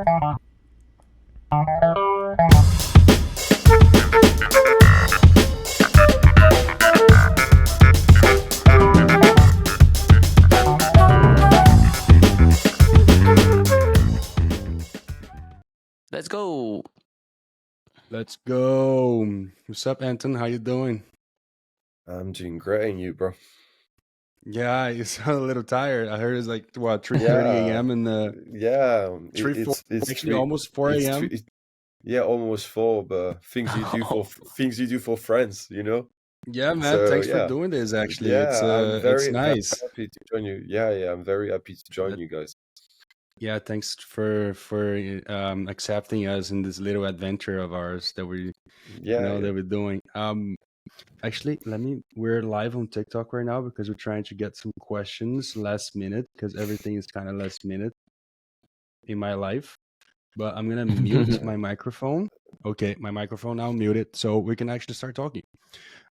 Let's go. Let's go. What's up, Anton? How you doing? I'm doing great, and you, bro? Yeah, you sound a little tired. I heard it's like what 3:30 Yeah, a.m. and yeah. 3 4 It's actually three. almost 4 It's three. a.m. Yeah, almost four. But things you do for friends, you know. Yeah, man. So Thanks for yeah, doing this. Actually, yeah. I'm it's very nice. happy to join you. Yeah. I'm very happy to join That, you guys. yeah, thanks for accepting us in this little adventure of ours that we Yeah. that we're doing. Actually, we're live on TikTok right now because we're trying to get some questions last minute because everything is kind of last minute in my life. But I'm gonna mute my microphone. Okay, my microphone now muted, so we can actually start talking.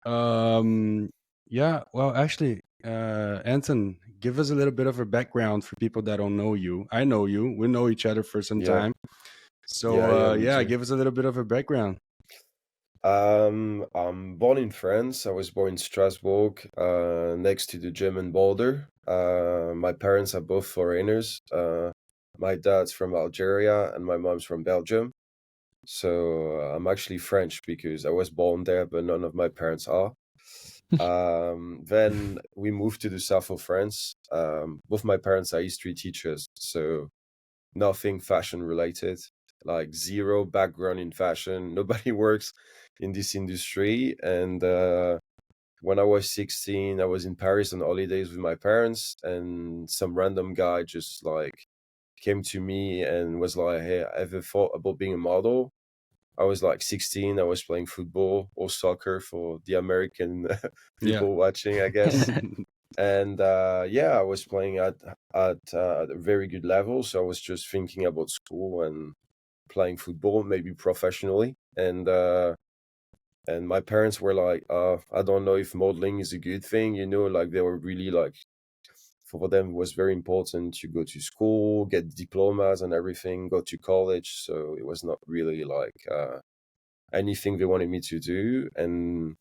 Yeah. Well, actually, Anton, give us a little bit of a background for people that don't know you. I know you. We know each other for some Yeah. time. So, Yeah. Me yeah, too. give us a little bit of a background. I'm born in France. I was born in Strasbourg, next to the German border. My parents are both foreigners. My dad's from Algeria and my mom's from Belgium. So I'm actually French because I was born there, but none of my parents are. Then we moved to the south of France. Both my parents are history teachers, so nothing fashion related, like zero background in fashion. Nobody works in this industry. And when I was 16, I was in Paris on holidays with my parents, and some random guy just like came to me and was like, "Hey, I ever thought about being a model?" I was like 16. I was playing football or soccer for the American Yeah. people watching, I guess. And yeah, I was playing at a very good level. So I was just thinking about school and playing football, maybe professionally. And my parents were like, I don't know if modeling is a good thing, you know, like they were really like, for them it was very important to go to school, get diplomas and everything, go to college. So it was not really like anything they wanted me to do. And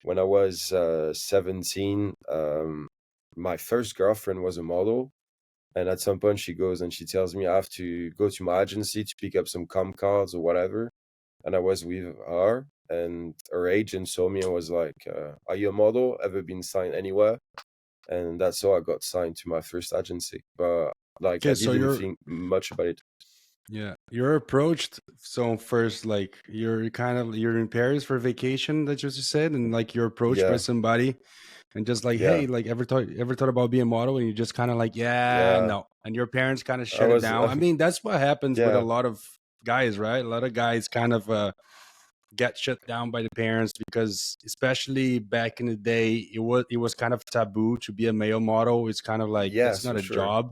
when I was 17, my first girlfriend was a model. And at some point, she goes and she tells me I have to go to my agency to pick up some com cards or whatever. And I was with her, and her agent saw me and was like, "Are you a model? Ever been signed anywhere?" And that's how I got signed to my first agency. But like, I Okay, so didn't think much about it. you're approached. So first, like you're in Paris for vacation, that you just said, and like you're approached by Yeah, somebody, and just like, yeah, hey, like ever thought about being a model, and you just kind of like, yeah, yeah. no, and your parents kind of I shut it was, down. I mean, that's what happens with a yeah, lot of guys, right? A lot of guys kind of get shut down by the parents because, especially back in the day, it was kind of taboo to be a male model. It's kind of like it's yes, not for a sure. job.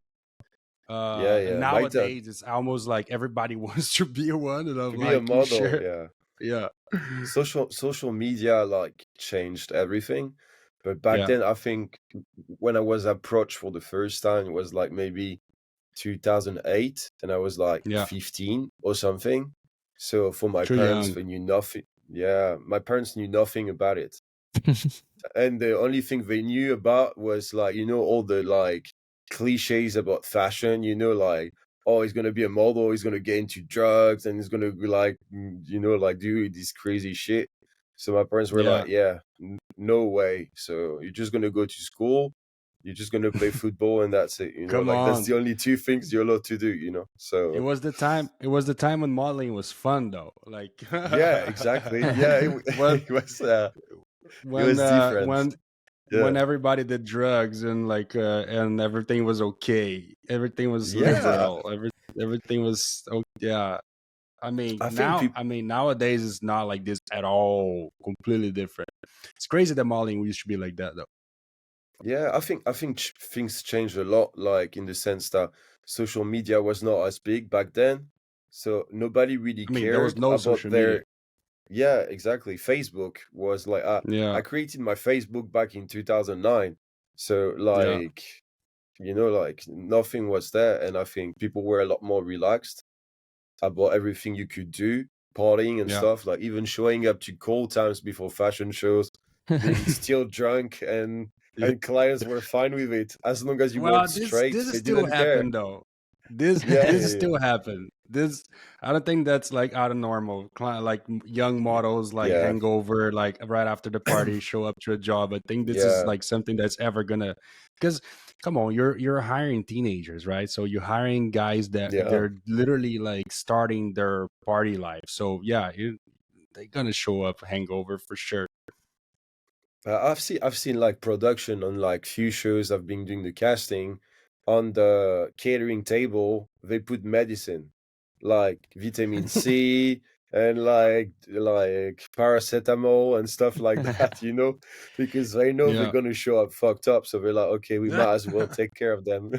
And Yeah. My dad, nowadays it's almost like everybody wants to be one, and I'm to be a like, you model, sure? yeah. Yeah. Social media like changed everything. But back Yeah. then, I think when I was approached for the first time, it was like maybe 2008, and I was like Yeah. 15 or something. So for my Too parents, young. they knew nothing. Yeah, my parents knew nothing about it. And the only thing they knew about was like, you know, all the like cliches about fashion, you know, like, oh, he's gonna be a model, he's gonna get into drugs, and he's gonna be like, you know, like do this crazy shit. So my parents were Yeah. like, yeah, no way. So you're just gonna go to school, you're just gonna play football, and that's it, you know, Come like that's on. the only two things you're allowed to do, you know. It So was the time. It was the time when modeling was fun, though. Like, yeah, exactly. Yeah, when it when was uh, different. when Yeah. when everybody did drugs and like and everything was okay. Everything was Yeah. liberal. Everything was yeah. I mean, I think people nowadays it's not like this at all. Completely different. It's crazy that modeling used to be like that, though. Yeah, I think things changed a lot, like in the sense that social media was not as big back then, so nobody really I mean, there was cared no about social media. their. Yeah, exactly. Facebook was like Yeah. I created my Facebook back in 2009, so Yeah. like you know, like nothing was there, and I think people were a lot more relaxed. about everything you could do, partying and Yeah. stuff, like even showing up to call times before fashion shows, being still drunk, and clients were fine with it as long as you Well, walked this straight. is They still didn't care. happen though. This Yeah, this yeah, is yeah, still happen. This I don't think that's like out of normal. Like young models like yeah, hangover like right after the party show up to a job. I think this is yeah, like something that's ever gonna because come on, you're hiring teenagers, right? So you're hiring guys that yeah. they're literally like starting their party life. So yeah, they're gonna show up hangover for sure. I've seen like production on like few shows. I've been doing the casting. On the catering table, they put medicine like vitamin C and like paracetamol and stuff like that, because they know they're Yeah. gonna show up fucked up. So they're like, okay, we might as well take care of them.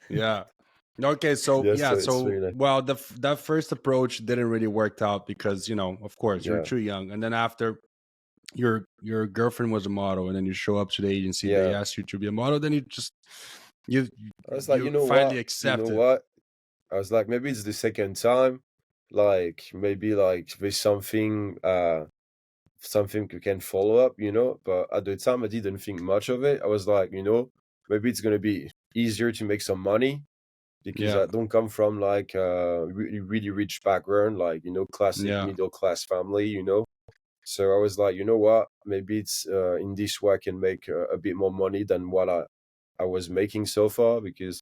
Yeah. Okay, so Yeah, yeah, so it's so really nice. well, that first approach didn't really work out because of course, you're Yeah, too young, and then after your girlfriend was a model, and then you show up to the agency, they yeah. ask you to be a model, then you I was like, you finally you know accept it. what? I was like, maybe it's the second time. Like maybe like there's something you can follow up. But at the time, I didn't think much of it. I was like, maybe it's gonna be easier to make some money because Yeah, I don't come from like a really, really rich background, like classic yeah, middle class family. So I was like, you know what? Maybe it's in this way I can make a bit more money than what I was making so far because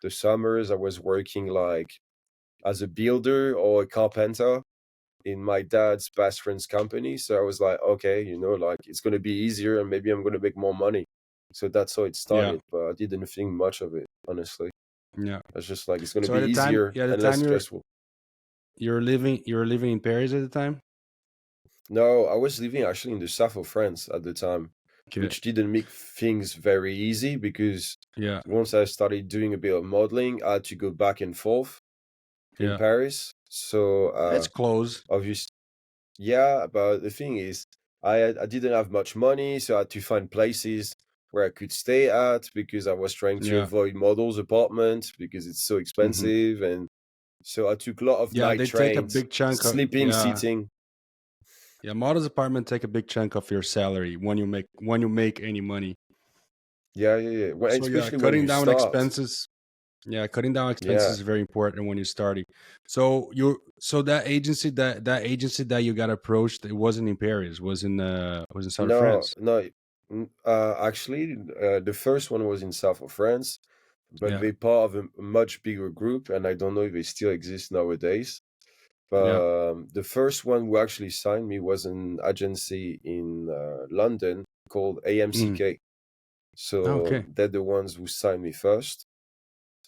the summers I was working like as a builder or a carpenter in my dad's best friend's company. So I was like, okay, like it's gonna be easier and maybe I'm gonna make more money. So that's how it yeah, started, but I didn't think much of it, honestly. yeah. I was just like, it's gonna So be at the time, easier yeah, at the and less time stressful. you're living in Paris at the time. No, I was living actually in the south of France at the time, Okay, which didn't make things very easy because yeah, once I started doing a bit of modeling, I had to go back and forth in yeah. Paris. So That's close. obviously, yeah, but the thing is, I didn't have much money, so I had to find places where I could stay at because I was trying to Yeah. avoid models' apartment because it's so Hmm. expensive, and so I took a lot of Yeah, night they take a trains, big chunk of sleeping, yeah. sitting. Yeah, models apartment take a big chunk of your salary when you make any money. Yeah, yeah, yeah. So yeah, Especially when you start. cutting down expenses Yeah. is very important when you're starting. So that agency that you got approached, it wasn't in Paris, was in south of No, France. no. Actually, the first one was in south of France, but Yeah, they part of a much bigger group, and I don't know if they still exist nowadays. yeah. But the first one who actually signed me was an agency in London called Mm. AMCK. So Okay. they're the ones who signed me first,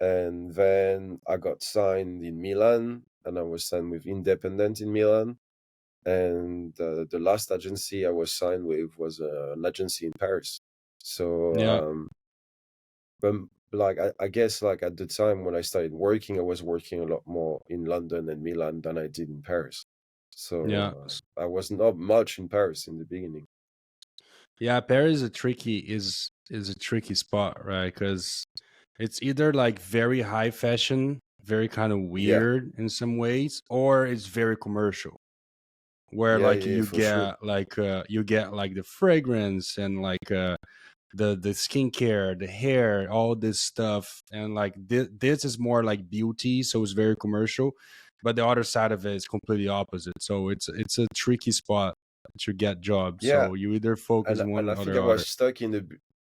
and then I got signed in Milan, and I was signed with Independent in Milan. And the last agency I was signed with was an agency in Paris. So, Yeah, but like I guess like at the time when I started working, I was working a lot more in London and Milan than I did in Paris. yeah. So I was not much in Paris in the beginning. Yeah, Paris is a tricky spot, right? Because it's either like very high fashion, very kind of Yeah, weird in some ways, or it's very commercial, where yeah, like yeah, yeah, for sure. you get like the fragrance and like the skincare, the hair, all this stuff, and like this is more like beauty, so it's very commercial. But the other side of it is completely opposite. So it's a tricky spot to get jobs. Yeah, So you either focus and one I or think the other.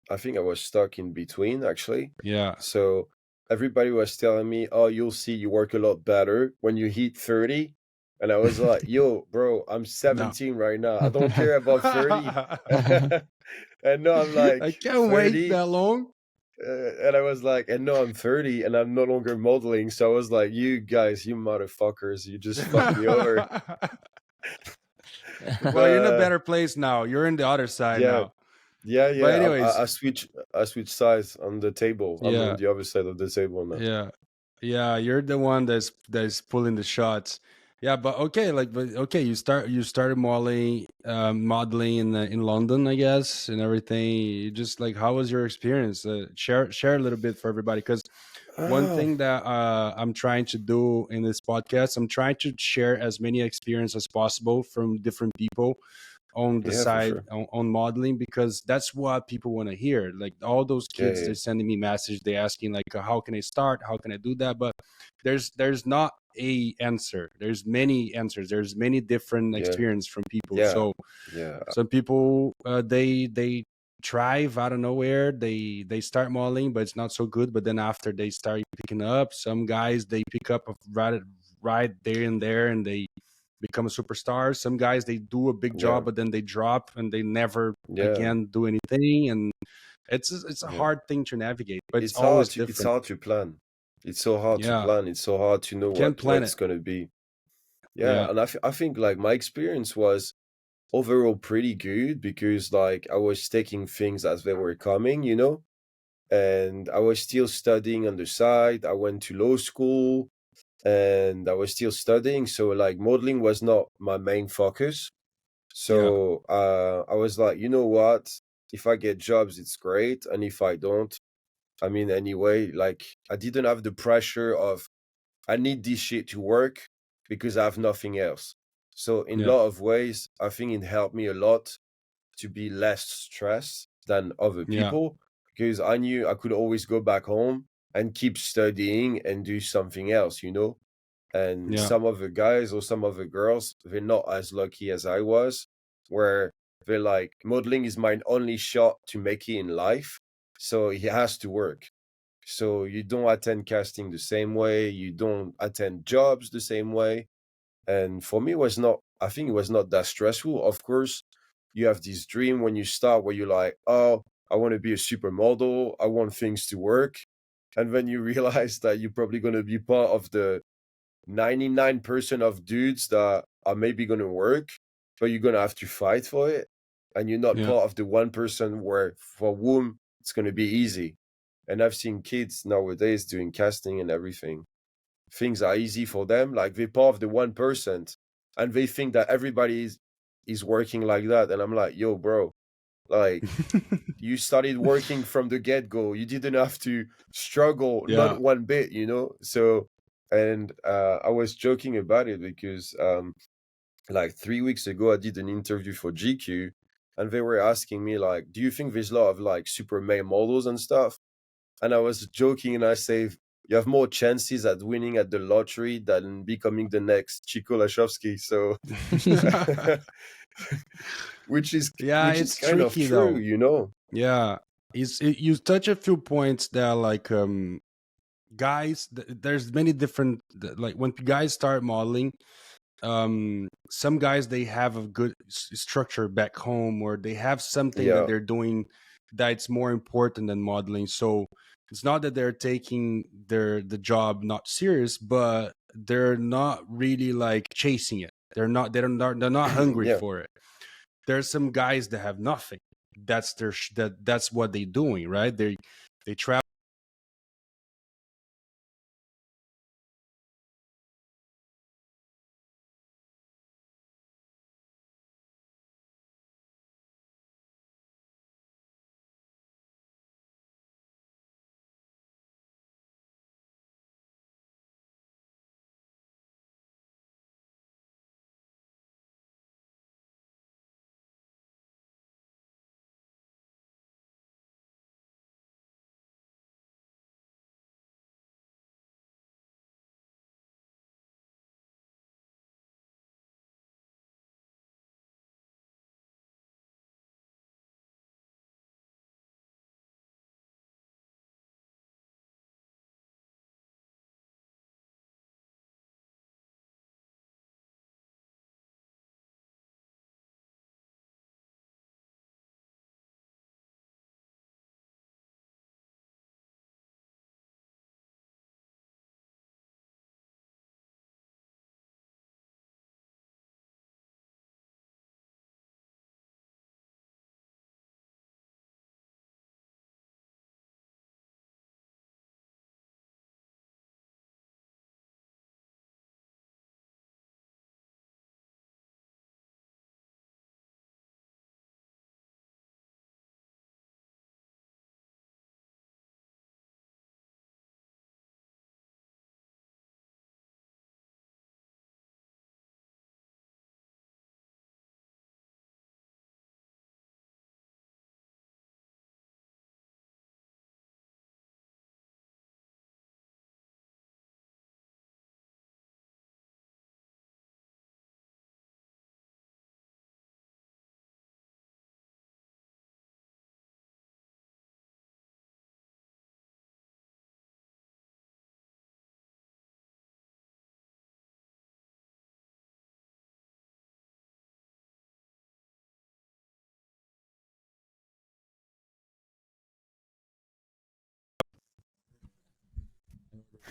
I think I was stuck in between actually. Yeah. So everybody was telling me, "Oh, you'll see, you work a lot better when you hit 30." And I was like, "Yo, bro, I'm No. 17 right now. I don't care about 30." And no, I'm I like can't wait 30. that long. And I was like, and no, I'm 30 and I'm no longer modeling. So I was like, you guys, you motherfuckers, you just fucked me over. Well, you're in a But better place now. You're in the other side yeah, now. yeah, But yeah. anyways, I switch sides on the table. I'm on yeah, the other side of the table now. yeah, yeah. You're the one that's pulling the shots. Yeah, but okay, but okay. You started modeling in London, I guess, and everything. You just like, how was your experience? Share a little bit for everybody, because One Ah, thing that I'm trying to do in this podcast, I'm trying to share as many experience as possible from different people on the yeah, for side sure. on modeling, because that's what people want to hear. Like all those Yeah, kids, yeah, they're sending me message, they asking like, how can I start, how can I do that? But there's not a answer, there's many answers, there's many different yeah, experience from people. yeah, So yeah, some people they thrive out of nowhere, they start modeling but it's not so good, but then after they start picking up. Some guys they pick up right there and there and they become a superstar. Some guys they do a big yeah, job but then they drop and they never yeah, again do anything. And it's a yeah. hard thing to navigate, but it's It's always hard to different. plan. It's so hard to Yeah, plan. It's so hard to know can't what plan it's it. gonna be. Yeah, Yeah, and I think like my experience was overall pretty good because like I was taking things as they were coming, and I was still studying on the side. I went to law school and I was still studying, so like modeling was not my main focus. yeah, So I was like, you know what? If I get jobs, it's great, and if I don't, I mean, anyway, like I didn't have the pressure of I need this shit to work because I have nothing else. So in a yeah, lot of ways, I think it helped me a lot to be less stressed than other yeah, people because I knew I could always go back home and keep studying and do something else. And yeah, some of the guys or some of the girls, they're not as lucky as I was, where they're like, modeling is my only shot to make it in life. So it has to work. So you don't attend casting the same way, you don't attend jobs the same way. And for me, it was not, I think it was not that stressful. Of course, you have this dream when you start where you're like, oh, I want to be a supermodel, I want things to work. And then you realize that you're probably going to be part of the 99% of dudes that are maybe going to work, but you're going to have to fight for it. And you're not yeah. part of the 1% where for whom it's going to be easy. And I've seen kids nowadays doing casting and everything. Things are easy for them. Like they're part of the 1% and they think that everybody is working like that. And I'm like, yo, bro, like you started working from the get-go. You didn't have to struggle, not Yeah. one bit. So, and I was joking about it because like 3 weeks ago I did an interview for GQ and they were asking me like, do you think there's a lot of like super male models and stuff? And I was joking and I say, you have more chances at winning at the lottery than becoming the next Chico Lashowski. So, which is Yeah, which is it's kind of tricky true. though. Yeah, you touch a few points that like guys there's many different like when guys start modeling, some guys they have a good structure back home, or they have something that Yeah, they're doing that's more important than modeling. So it's not that they're taking the job not serious, but they're not really like chasing it. They're not hungry yeah. for it. There's some guys that have nothing. That's that's what they're doing, right? They travel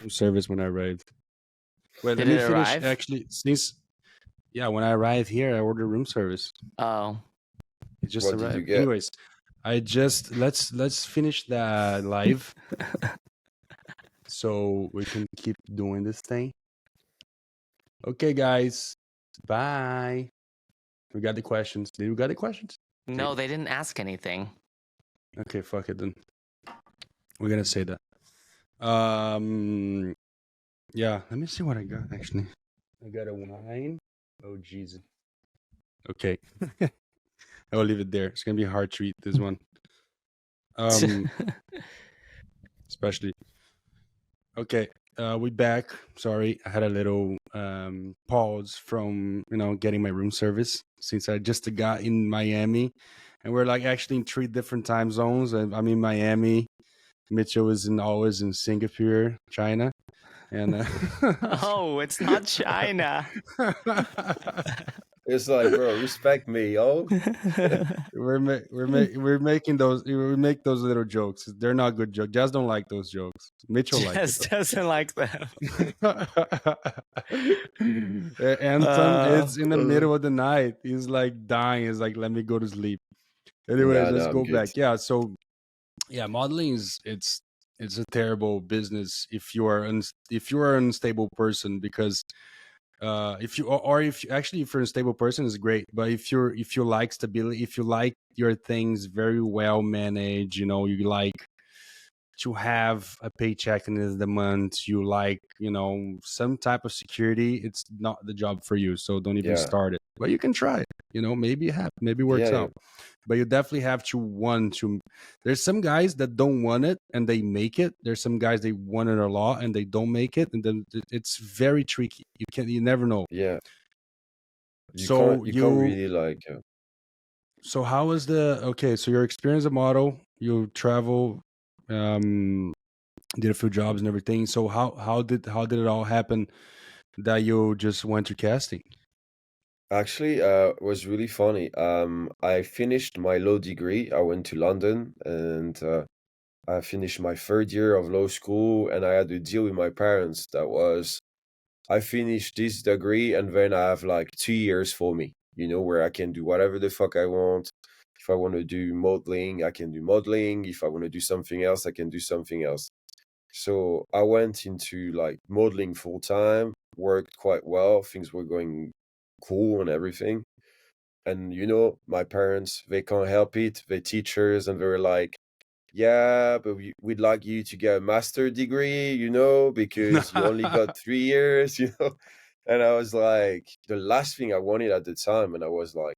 room service when I arrived. Wait, let Did me it finish. arrive? Actually, since yeah, when I arrived here, I ordered room service. Oh. It just What did you arrived. get? Anyways, I just let's finish the live so we can keep doing this thing. Okay, guys. Bye. We got the questions. Did we got the questions? No, they didn't ask anything. Okay, fuck it then. We're gonna say that. Yeah, let me see what I got actually. I got a wine. Oh Jesus. Okay. I will leave it there. It's gonna be a hard to eat this one. Especially. Okay. We back. Sorry, I had a little pause from getting my room service since I just got in Miami, and we're like actually in 3 different time zones. I'm in Miami. Mitchell is always in Singapore, China, and Oh, it's not China. It's like, bro, respect me, yo. we're making those we make those little jokes. They're not good jokes. Jazz don't like those jokes. Mitchell likes Jess it. doesn't like them. Anton is in the middle of the night. He's like dying. He's like, let me go to sleep. Anyways, Nah, let's I'm go good. back. Yeah, so yeah, modeling is it's a terrible business if you are an unstable person, because if you or if you, actually if you're a stable person is great, but if you like stability, if you like your things very well managed, you like to have a paycheck in the month, you like some type of security, it's not the job for you. So don't even Yeah. start it, but you can try it. Maybe maybe it works Yeah, out, but you definitely have to want to. There's some guys that don't want it and they make it. There's some guys they want it a lot and they don't make it, and then it's very tricky. You never know. yeah. You So can't really like so how was the okay? So your experience as a model, you travel, did a few jobs and everything. So how did it all happen that you just went to casting? actually it was really funny. I finished my law degree. I went to London and I finished my 3rd year of law school, and I had a deal with my parents that was I finish this degree and then I have like 2 years for me, where I can do whatever the fuck I want. If I want to do modeling, I can do modeling. If I want to do something else, I can do something else. So I went into like modeling full time, worked quite well. Things were going cool and everything. And my parents, they can't help it. They're teachers, and they were like, yeah, but we'd like you to get a master degree, because you only got 3 years, And I was like, the last thing I wanted at the time, and I was like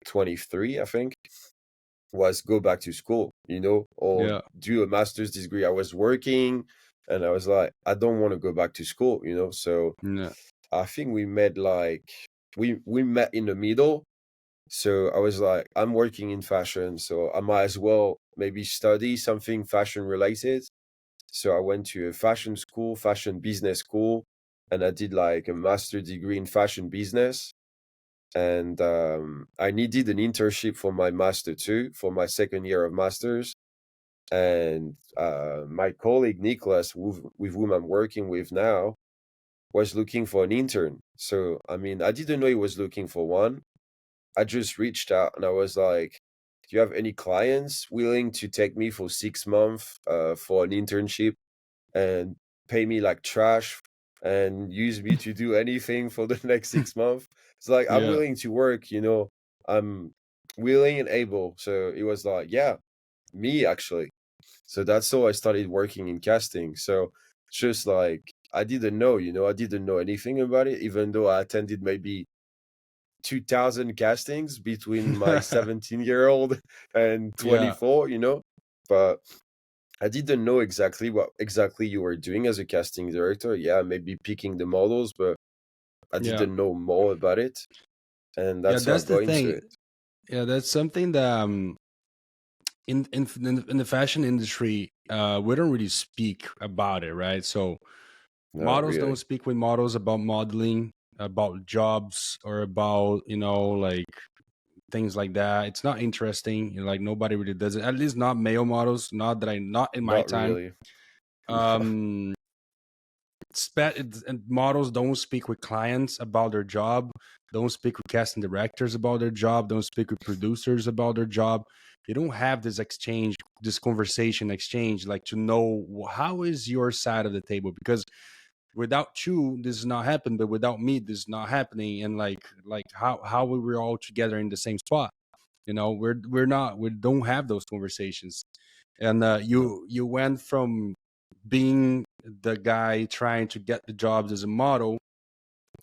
23, I think, was go back to school, or Yeah, do a master's degree. I was working, and I was like, I don't want to go back to school, So yeah, I think we met we met in the middle. So I was like, I'm working in fashion, so I might as well maybe study something fashion related. So I went to a fashion school, fashion business school, and I did like a master degree in fashion business. And I needed an internship for my master too, for my 2nd year of masters. And my colleague Nicholas, with whom I'm working with now, was looking for an intern. So I mean, I didn't know he was looking for one. I just reached out and I was like, do you have any clients willing to take me for 6 months for an internship and pay me like trash and use me to do anything for the next 6 months? It's like, I'm yeah, willing to work, I'm willing and able. So it was like, yeah, me actually. So that's how I started working in casting. So just like, I didn't know, I didn't know anything about it, even though I attended maybe 2,000 castings between my 17-year-old and yeah, 24, but I didn't know exactly what exactly you were doing as a casting director. Yeah, maybe picking the models, but I yeah, didn't know more about it, and yeah. that's how I That's the got into thing. it. Yeah, that's something that in the fashion industry, we don't really speak about it, right? So No, models don't really. speak with models about modeling, about jobs, or about like things like that. It's not interesting. Like nobody really does it. At least not male models. Not in my Not time. really. No. Um, and models don't speak with clients about their job, don't speak with casting directors about their job, don't speak with producers about their job. You don't have this exchange, this conversation exchange, like to know how is your side of the table, because without you this is not happening, but without me this is not happening. And like how we were all together in the same spot, we don't have those conversations. And you went from being the guy trying to get the jobs as a model,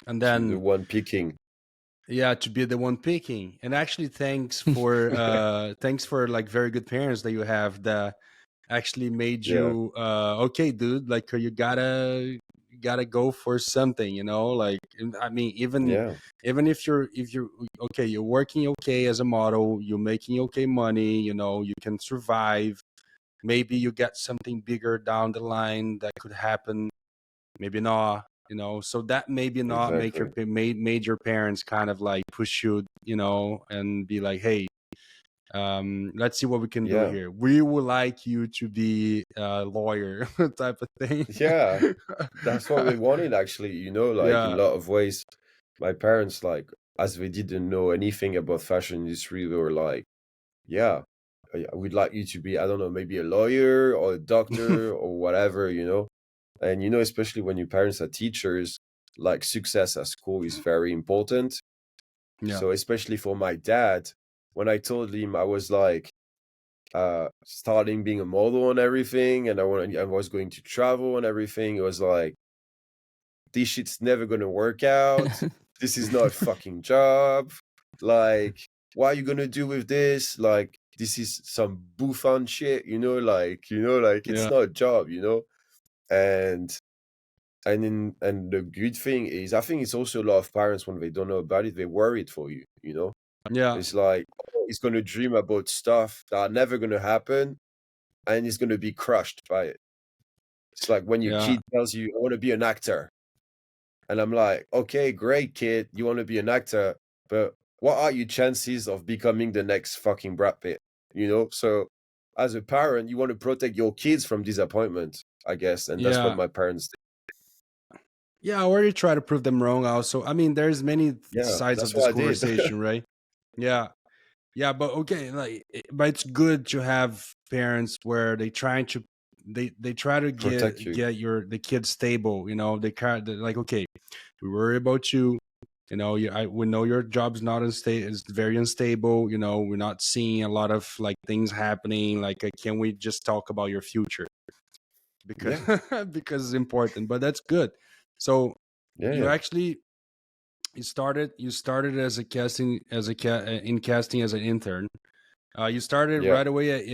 and To the then one picking. yeah, to be the one picking. And actually thanks for like very good parents that you have that actually made Yeah, you okay dude, like you gotta go for something, like I mean, yeah, even if you're okay, you're working okay as a model, you're making okay money, you can survive. Maybe you get something bigger down the line that could happen, maybe not, so that maybe not make exactly. made your parents kind of like push you, and be like, hey, let's see what we can do Yeah, here, we would like you to be a lawyer type of thing. yeah. That's what we wanted, actually. Like in Yeah. a lot of ways, my parents, like, as they didn't know anything about fashion industry, they were like, yeah, we'd like you to be, I don't know, maybe a lawyer or a doctor or whatever. And especially when your parents are teachers, like success at school is very important. Yeah. So especially for my dad, when I told him I was like starting being a model and everything, and I was going to travel and everything, it was like, this shit's never gonna work out. This is not a fucking job. Like, what are you gonna do with this? Like, this is some bouffon shit, like it's Yeah. not a job. And and the good thing is, I think it's also a lot of parents, when they don't know about it, they're worried for you. Yeah. It's like, oh, he's gonna dream about stuff that are never gonna happen, and he's gonna be crushed by it. It's like when your Yeah. kid tells you, I want to be an actor. And I'm like, okay, great, kid. You want to be an actor, but what are your chances of becoming the next fucking Brad Pitt? So as a parent, you want to protect your kids from disappointment, I guess. And that's what Yeah. my parents did. Yeah, or you try to prove them wrong also. I mean, there's many Yeah, sides of that's this what I did. conversation, right? Yeah. Yeah, but okay, like, but it's good to have parents where they try to Protect get you. the kids stable. They're like, okay, we worry about you. We know your job's not unstable. It's very unstable. We're not seeing a lot of like things happening. Like, can we just talk about your future? Because Yeah, because it's important. But that's good. So yeah, you yeah, actually you started as a casting in casting as an intern. You started yeah, right away at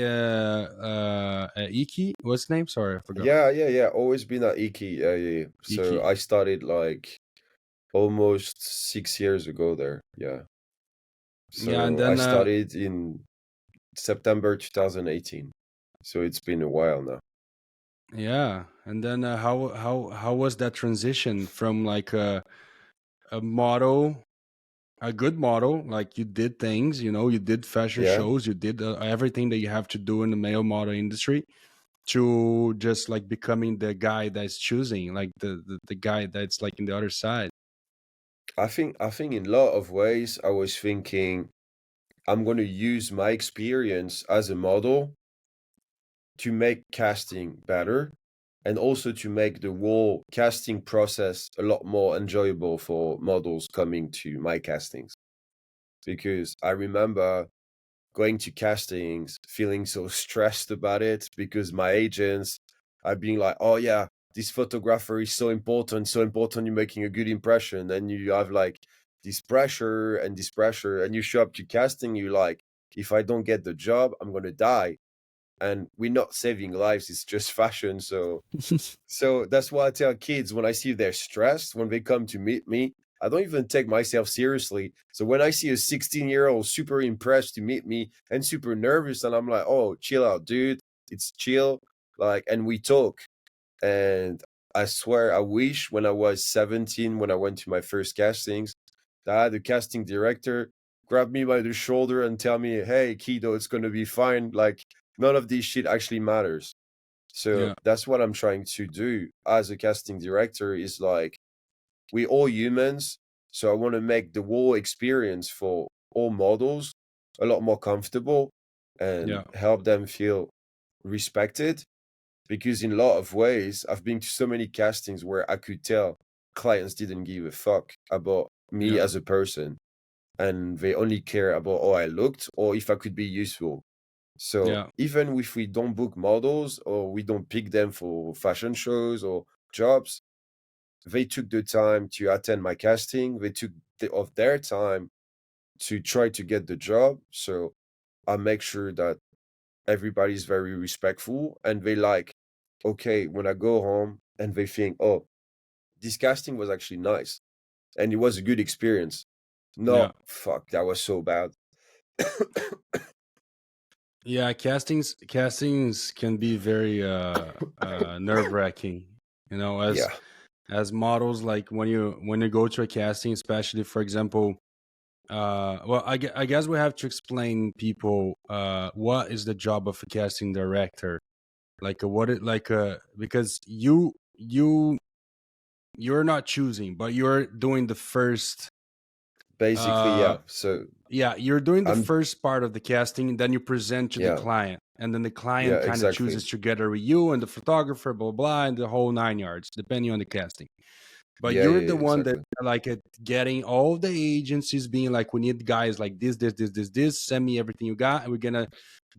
Iki. What's the name? Sorry, I forgot. yeah, yeah, yeah. Always been at Iki. Yeah, yeah, yeah. So Iki. I started like almost 6 years ago there. Yeah. Yeah, and So I then started in September 2018. So it's been a while now. yeah, and then how was that transition from like a model, a good model, like you did things, you did fashion Yeah. shows, you did everything that you have to do in the male model industry, to just like becoming the guy that's choosing, like the guy that's like in the other side. I think in a lot of ways I was thinking I'm going to use my experience as a model to make casting better, and also to make the whole casting process a lot more enjoyable for models coming to my castings. Because I remember going to castings feeling so stressed about it, because my agents are being like, oh yeah, this photographer is so important, you're making a good impression. And you have like this pressure, and you show up to casting, you like, if I don't get the job, I'm gonna die. And we're not saving lives, it's just fashion. So that's why I tell kids, when I see they're stressed when they come to meet me, I don't even take myself seriously. So when I see a 16-year-old super impressed to meet me and super nervous, and I'm like, oh, chill out, dude. It's chill. Like, and we talk. And I swear, I wish when I was 17, when I went to my first castings, that I had a casting director grab me by the shoulder and tell me, hey, Kido, it's going to be fine. Like, none of this shit actually matters. So Yeah. that's what I'm trying to do as a casting director, is like, we all humans. So I want to make the whole experience for all models a lot more comfortable and Yeah. help them feel respected. Because in a lot of ways, I've been to so many castings where I could tell clients didn't give a fuck about me Yeah. as a person, and they only care about how I looked or if I could be useful. So Yeah. even if we don't book models or we don't pick them for fashion shows or jobs, they took the time to attend my casting. They took of their time to try to get the job. So I make sure that everybody's very respectful, and they like, okay, when I go home and they think, oh, this casting was actually nice and it was a good experience. Yeah. No, fuck, that was so bad. Yeah, castings can be very nerve-wracking, you know, Yeah, as models. Like when you go to a casting, especially for example, well, I guess we have to explain people what is the job of a casting director, like what it like because you're not choosing, but you're doing the first basically, uh yeah. So yeah, you're doing the I'm, first part of the casting, and then you present to the yeah, client, and then the yeah, client kind of exactly. chooses together with you and the photographer, blah blah, and the whole 9 yards, depending on the casting. But Yeah, you're yeah, the yeah, one that exactly. like getting all the agencies being like, we need guys like this. Send me everything you got, and we're gonna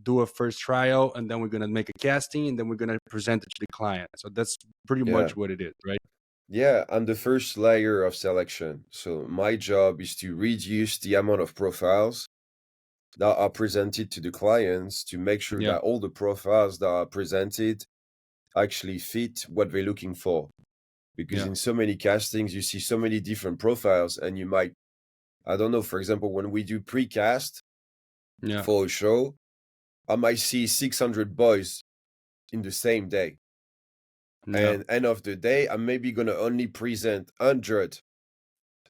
do a first trial, and then we're gonna make a casting, and then we're gonna present it to the client. So that's pretty Yeah. much what it is, right? Yeah, I'm the first layer of selection. So my job is to reduce the amount of profiles that are presented to the clients, to make sure Yeah, that all the profiles that are presented actually fit what they're looking for. Because yeah, in so many castings, you see so many different profiles, and you might, I don't know, for example, when we do pre-cast yeah, for a show, I might see 600 boys in the same day. yeah, And end of the day, I'm maybe going to only present 100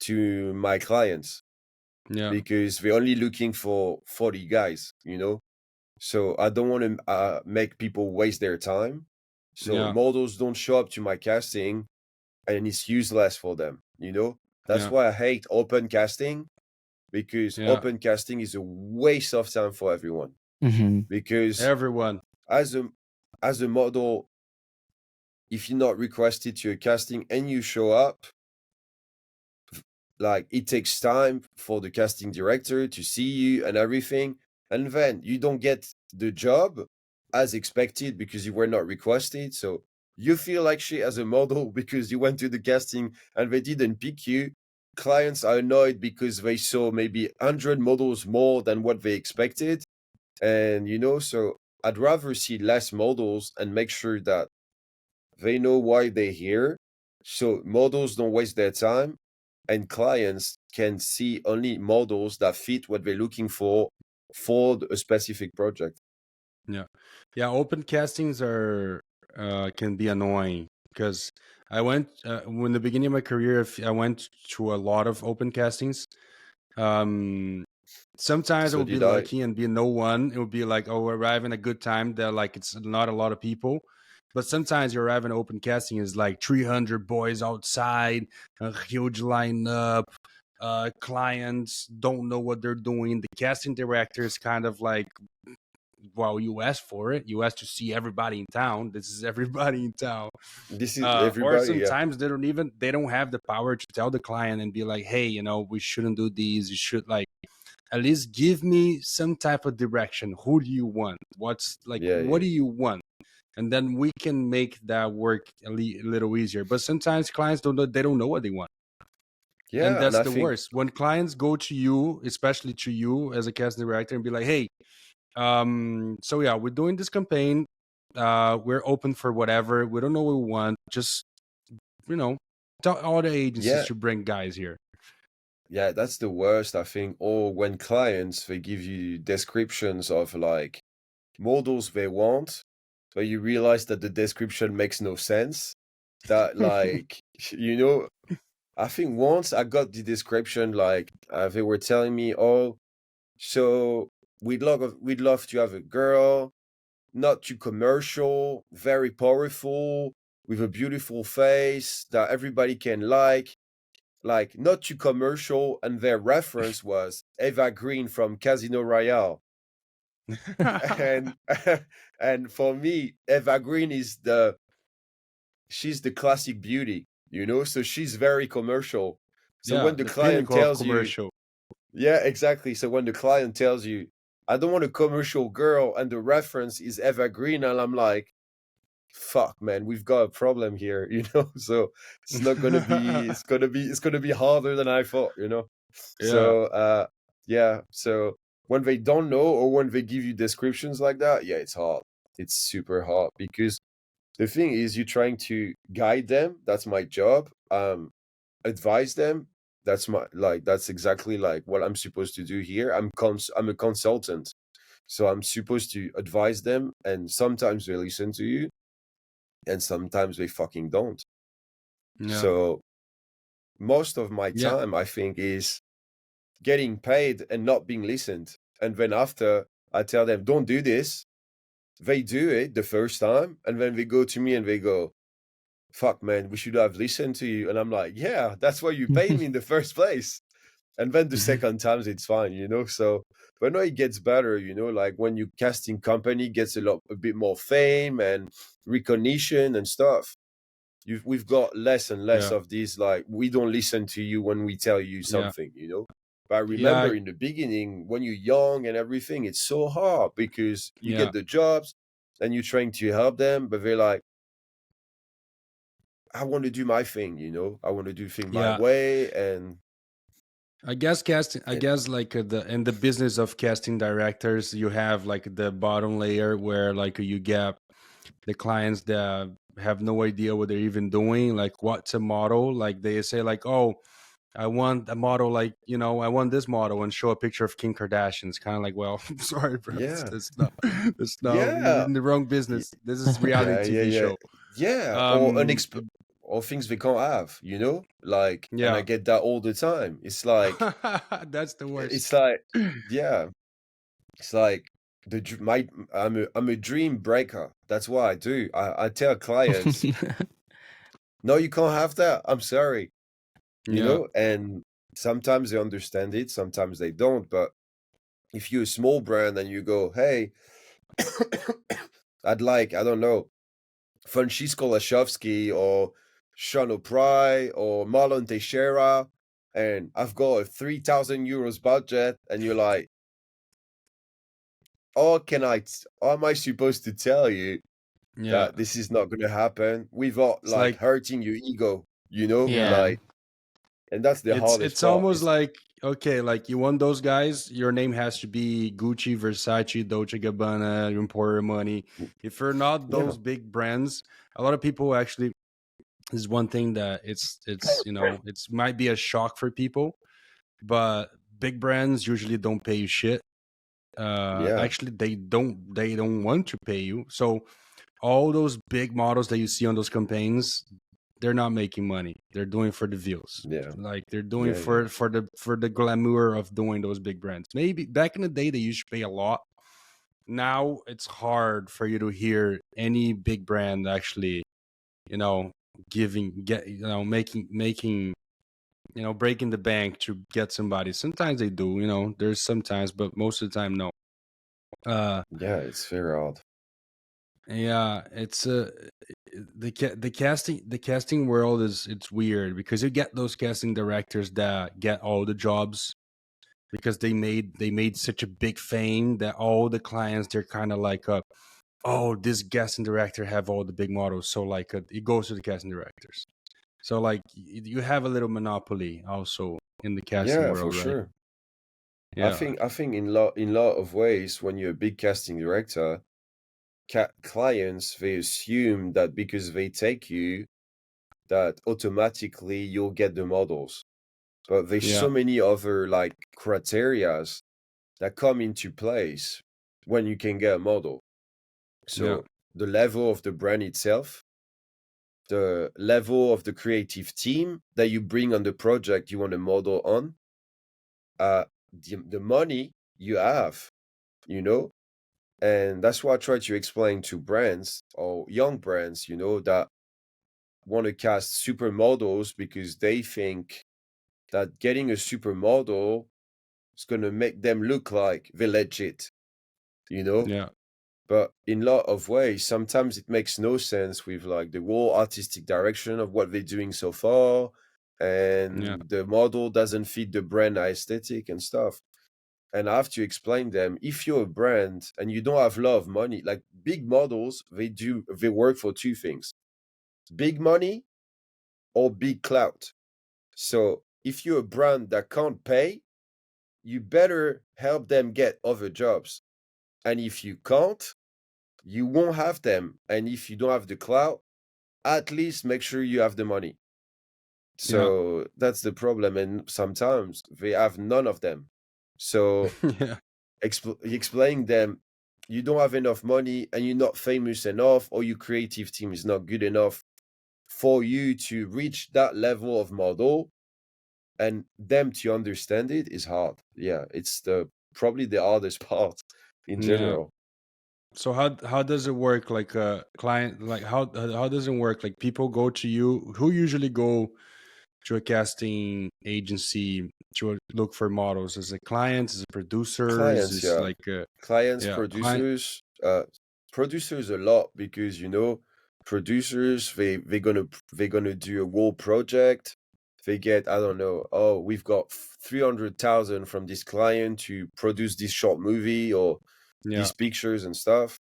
to my clients yeah, because we're only looking for 40 guys, you know? So I don't want to make people waste their time. So yeah, models don't show up to my casting and it's useless for them, you know? That's yeah, why I hate open casting, because yeah. open casting is a waste of time for everyone. Hmm. Because Everyone. as a as a model, if you're not requested to a casting and you show up, like, it takes time for the casting director to see you and everything, and then you don't get the job as expected because you were not requested. So you feel like shit as a model because you went to the casting and they didn't pick you. Clients are annoyed because they saw maybe 100 models more than what they expected. And so I'd rather see less models and make sure that they know why they're here, so models don't waste their time, and clients can see only models that fit what they're looking for a specific project. Yeah, yeah. Open castings are can be annoying because I went when the beginning of my career. I went to a lot of open castings. Um, Sometimes I So would be did I. lucky and be no one. It would be like, oh, we're having a good time. They're like, it's not a lot of people. But sometimes you're having open casting is like 300 boys outside, a huge lineup. Clients don't know what they're doing. The casting director is kind of like, well, you asked for it. You asked to see everybody in town. This is everybody in town. This is Or everybody, yeah. sometimes they don't have the power to tell the client and be like, hey, we shouldn't do these. You should like at least give me some type of direction. Who do you want? What's like, Yeah, what yeah. do you want? And then we can make that work a little easier. But sometimes clients don't know, they don't know what they want. And Yeah, and that's I the think, worst. When clients go to you, especially to you as a casting director, and be like, hey, so yeah, we're doing this campaign. We're open for whatever. We don't know what we want. Just, you know, tell all the agencies yeah, to bring guys here. yeah, that's the worst, I think. Or when clients, they give you descriptions of like models they want, but you realize that the description makes no sense. That, like, you know, I think once I got the description, like, they were telling me, "Oh, so we'd love to have a girl, not too commercial, very powerful, with a beautiful face that everybody can like not too commercial, and their reference was Eva Green from Casino Royale. And and for me, Eva Green she's the classic beauty, so she's very commercial. So Yeah, when the the client pinnacle of tells you, commercial. yeah, exactly. So when the client tells you, I don't want a commercial girl, and the reference is Eva Green, and I'm like, fuck, man, we've got a problem here, So it's not gonna be, it's gonna be harder than I thought. Yeah, So yeah. So when they don't know, or when they give you descriptions like that, yeah, it's hard. It's super hard, because the thing is, you're trying to guide them. That's my job. Advise them. That's exactly like what I'm supposed to do here. I'm a consultant, so I'm supposed to advise them, and sometimes they listen to you, and sometimes they fucking don't. yeah, So most of my yeah, time, I think, is getting paid and not being listened. And then after I tell them, don't do this, they do it the first time, and then they go to me and they go, fuck, man, we should have listened to you. And I'm like, yeah, that's why you paid me in the first place. And then the second times it's fine. So but no, it gets better, like when your casting company gets a bit more fame and recognition and stuff. We've got less and less yeah, of these, like, we don't listen to you when we tell you yeah, something. But I yeah, remember in the beginning, when you're young and everything, it's so hard, because you yeah, get the jobs and you're trying to help them, but they're like, I want to do my thing. I want to do things my yeah. way. And I guess casting. I it, guess like the in the business of casting directors, you have like the bottom layer where like you get the clients that have no idea what they're even doing. Like, what's a model? Like they say, like, oh, I want a model, like, I want this model, and show a picture of Kim Kardashian. It's kind of like, well, I'm sorry, bro. yeah, That's not. You're yeah, in the wrong business. This is reality yeah, yeah, TV yeah, show. yeah, Um, or things they can't have. Like, and I yeah, get that all the time. It's like, that's the worst. it's like, yeah. It's like I'm a dream breaker. That's what I do. I tell clients, no, you can't have that. I'm sorry, Yeah, and sometimes they understand it, sometimes they don't. But if you're a small brand and you go, hey, I don't know, Francisco Lashowski or Sean O'Pry or Marlon Teixeira, and I've got a 3,000 euros budget, and you're like, oh, am I supposed to tell you yeah. that this is not going to happen without It's like like hurting your ego, yeah. Yeah. like, and that's the It's hardest it's part. almost Is like, okay, like you want those guys, your name has to be Gucci, Versace, Dolce Gabbana, Emporio Money. If you're not Yeah, those big brands, a lot of people actually, is one thing that it's might be a shock for people, but big brands usually don't pay you shit. yeah, Actually, they don't want to pay you. So all those big models that you see on those campaigns, they're not making money. They're doing for the views. yeah, Like they're doing yeah, yeah, for the glamour of doing those big brands. Maybe back in the day they used to pay a lot. Now it's hard for you to hear any big brand actually, you know, making breaking the bank to get somebody. Sometimes they do, there's sometimes, but most of the time no. Uh yeah. It's very hard. yeah, it's the casting world it's weird because you get those casting directors that get all the jobs because they made such a big fame that all the clients, they're kind of like, oh, this casting director have all the big models, so like it goes to the casting directors. So like you have a little monopoly also in the casting Yeah, for world, right? sure. I Yeah, think I think in lot of ways, when you're a big casting director, clients, they assume that because they take you, that automatically you'll get the models. But there's yeah, so many other like criterias that come into place when you can get a model. yeah, So the level of the brand itself, the level of the creative team that you bring on the project you want to model on, uh, the money you have, you know, And that's what I try to explain to brands or young brands, you know, that want to cast supermodels because they think that getting a supermodel is going to make them look like they're legit, you know? Yeah. But in a lot of ways, sometimes it makes no sense with like the whole artistic direction of what they're doing so far, Yeah. and the model doesn't fit the brand aesthetic and stuff. And I have to explain them, if you're a brand and you don't have a lot of money, like big models, they work for two things: big money or big clout. So if you're a brand that can't pay, you better help them get other jobs. And if you can't, you won't have them. And if you don't have the clout, at least make sure you have the money. Yeah. So that's the problem. And sometimes they have none of them. So Yeah. explaining them, you don't have enough money and you're not famous enough, or your creative team is not good enough for you to reach that level of model, and them to understand it is hard. Yeah, it's the probably the hardest part in Yeah. general. So how does it work? Like a client, like how does it work? Like people go to you. Who usually go to a casting agency to look for models? Is it clients? Is it producers? Clients, Is yeah. like Clients, yeah, client. producers a lot, because you know, producers, they're gonna do a whole project. They get, I don't know, oh, we've got 300,000 from this client to produce this short movie or Yeah. these pictures and stuff.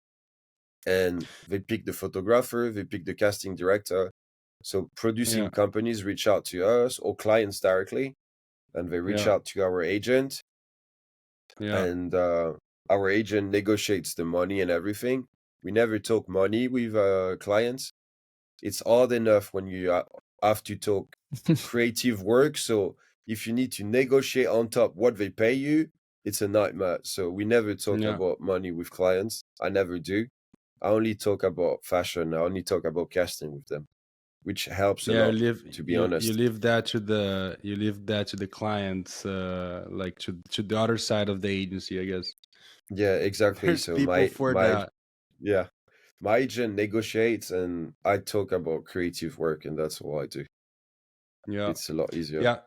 And they pick the photographer, they pick the casting director. So Yeah. producing companies reach out to us or clients directly, and they reach Yeah. out to our agent, Yeah. and our agent negotiates the money and everything. We never talk money with clients. It's hard enough when you have to talk creative work. So if you need to negotiate on top what they pay you, it's a nightmare. So we never talk Yeah. about money with clients. I never do. I only talk about fashion. I only talk about casting with them, which helps a Yeah, lot, to be you honest. leave that to the clients, like to the other side of the agency, I guess. Yeah, exactly. There's So people my for my that. yeah, my agent negotiates and I talk about creative work, and that's all I do. Yeah. It's a lot easier. Yeah.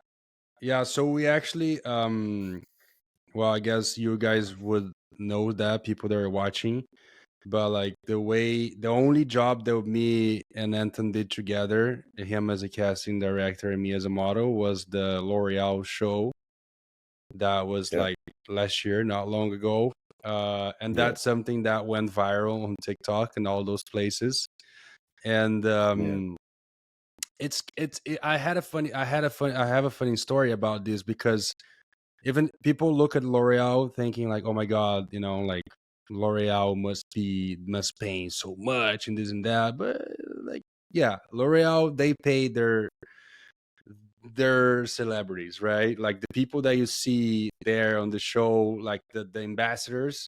Yeah. So we actually well, I guess you guys would know that, people that are watching. But like the only job that me and Anton did together, him as a casting director and me as a model, was the L'Oreal show that was Yeah, like last year, not long ago. And yeah, that's something that went viral on TikTok and all those places. And yeah, I have a funny story about this, because even people look at L'Oreal thinking like, oh my god, like L'Oreal must pay so much and this and that. But like, yeah, L'Oreal, they pay their celebrities, right? Like the people that you see there on the show, like the ambassadors,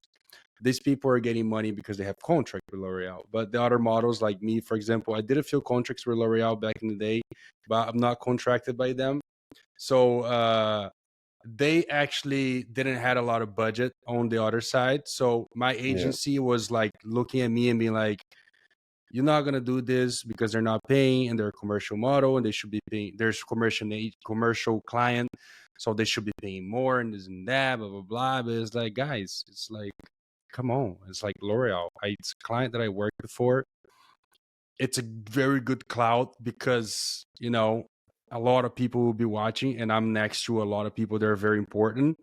these people are getting money because they have contract with L'Oreal. But the other models, like me, for example, I did a few contracts with L'Oreal back in the day, but I'm not contracted by them. So they actually didn't had a lot of budget on the other side. So my yeah, agency was like looking at me and being like, you're not gonna do this because they're not paying and they're a commercial model and they should be paying. There's commercial client, so they should be paying more and this and that, blah blah blah. But it's like, guys, it's like, come on, it's like L'Oreal. It's a client that I worked before. It's a very good cloud because a lot of people will be watching, and I'm next to a lot of people that are very important.